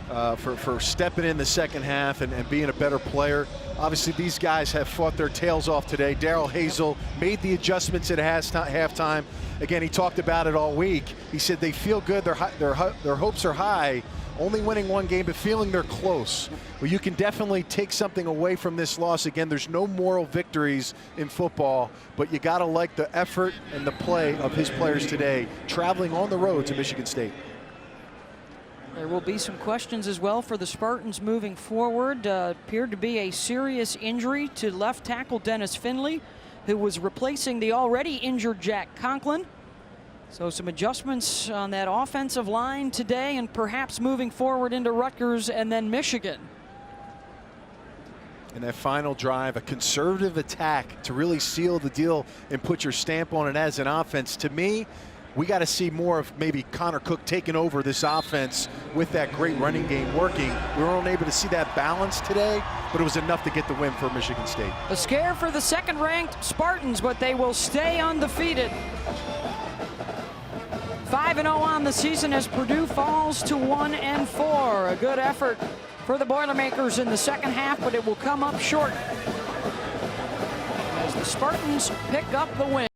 for stepping in the 2nd half and being a better player. Obviously, these guys have fought their tails off today. Darrell Hazel made the adjustments at halftime. Again, he talked about it all week. He said they feel good. Their hopes are high, only winning one game, but feeling they're close. Well, you can definitely take something away from this loss. Again, there's no moral victories in football, but you got to like the effort and the play of his players today, traveling on the road to Michigan State. There will be some questions as well for the Spartans moving forward. Appeared to be a serious injury to left tackle Dennis Finley, who was replacing the already injured Jack Conklin. So some adjustments on that offensive line today, and perhaps moving forward into Rutgers and then Michigan. And that final drive, a conservative attack to really seal the deal and put your stamp on it as an offense. To me, we got to see more of maybe Connor Cook taking over this offense with that great running game working. We weren't able to see that balance today, but it was enough to get the win for Michigan State. A scare for the second-ranked Spartans, but they will stay undefeated. 5-0 on the season as Purdue falls to 1-4. A good effort for the Boilermakers in the second half, but it will come up short as the Spartans pick up the win.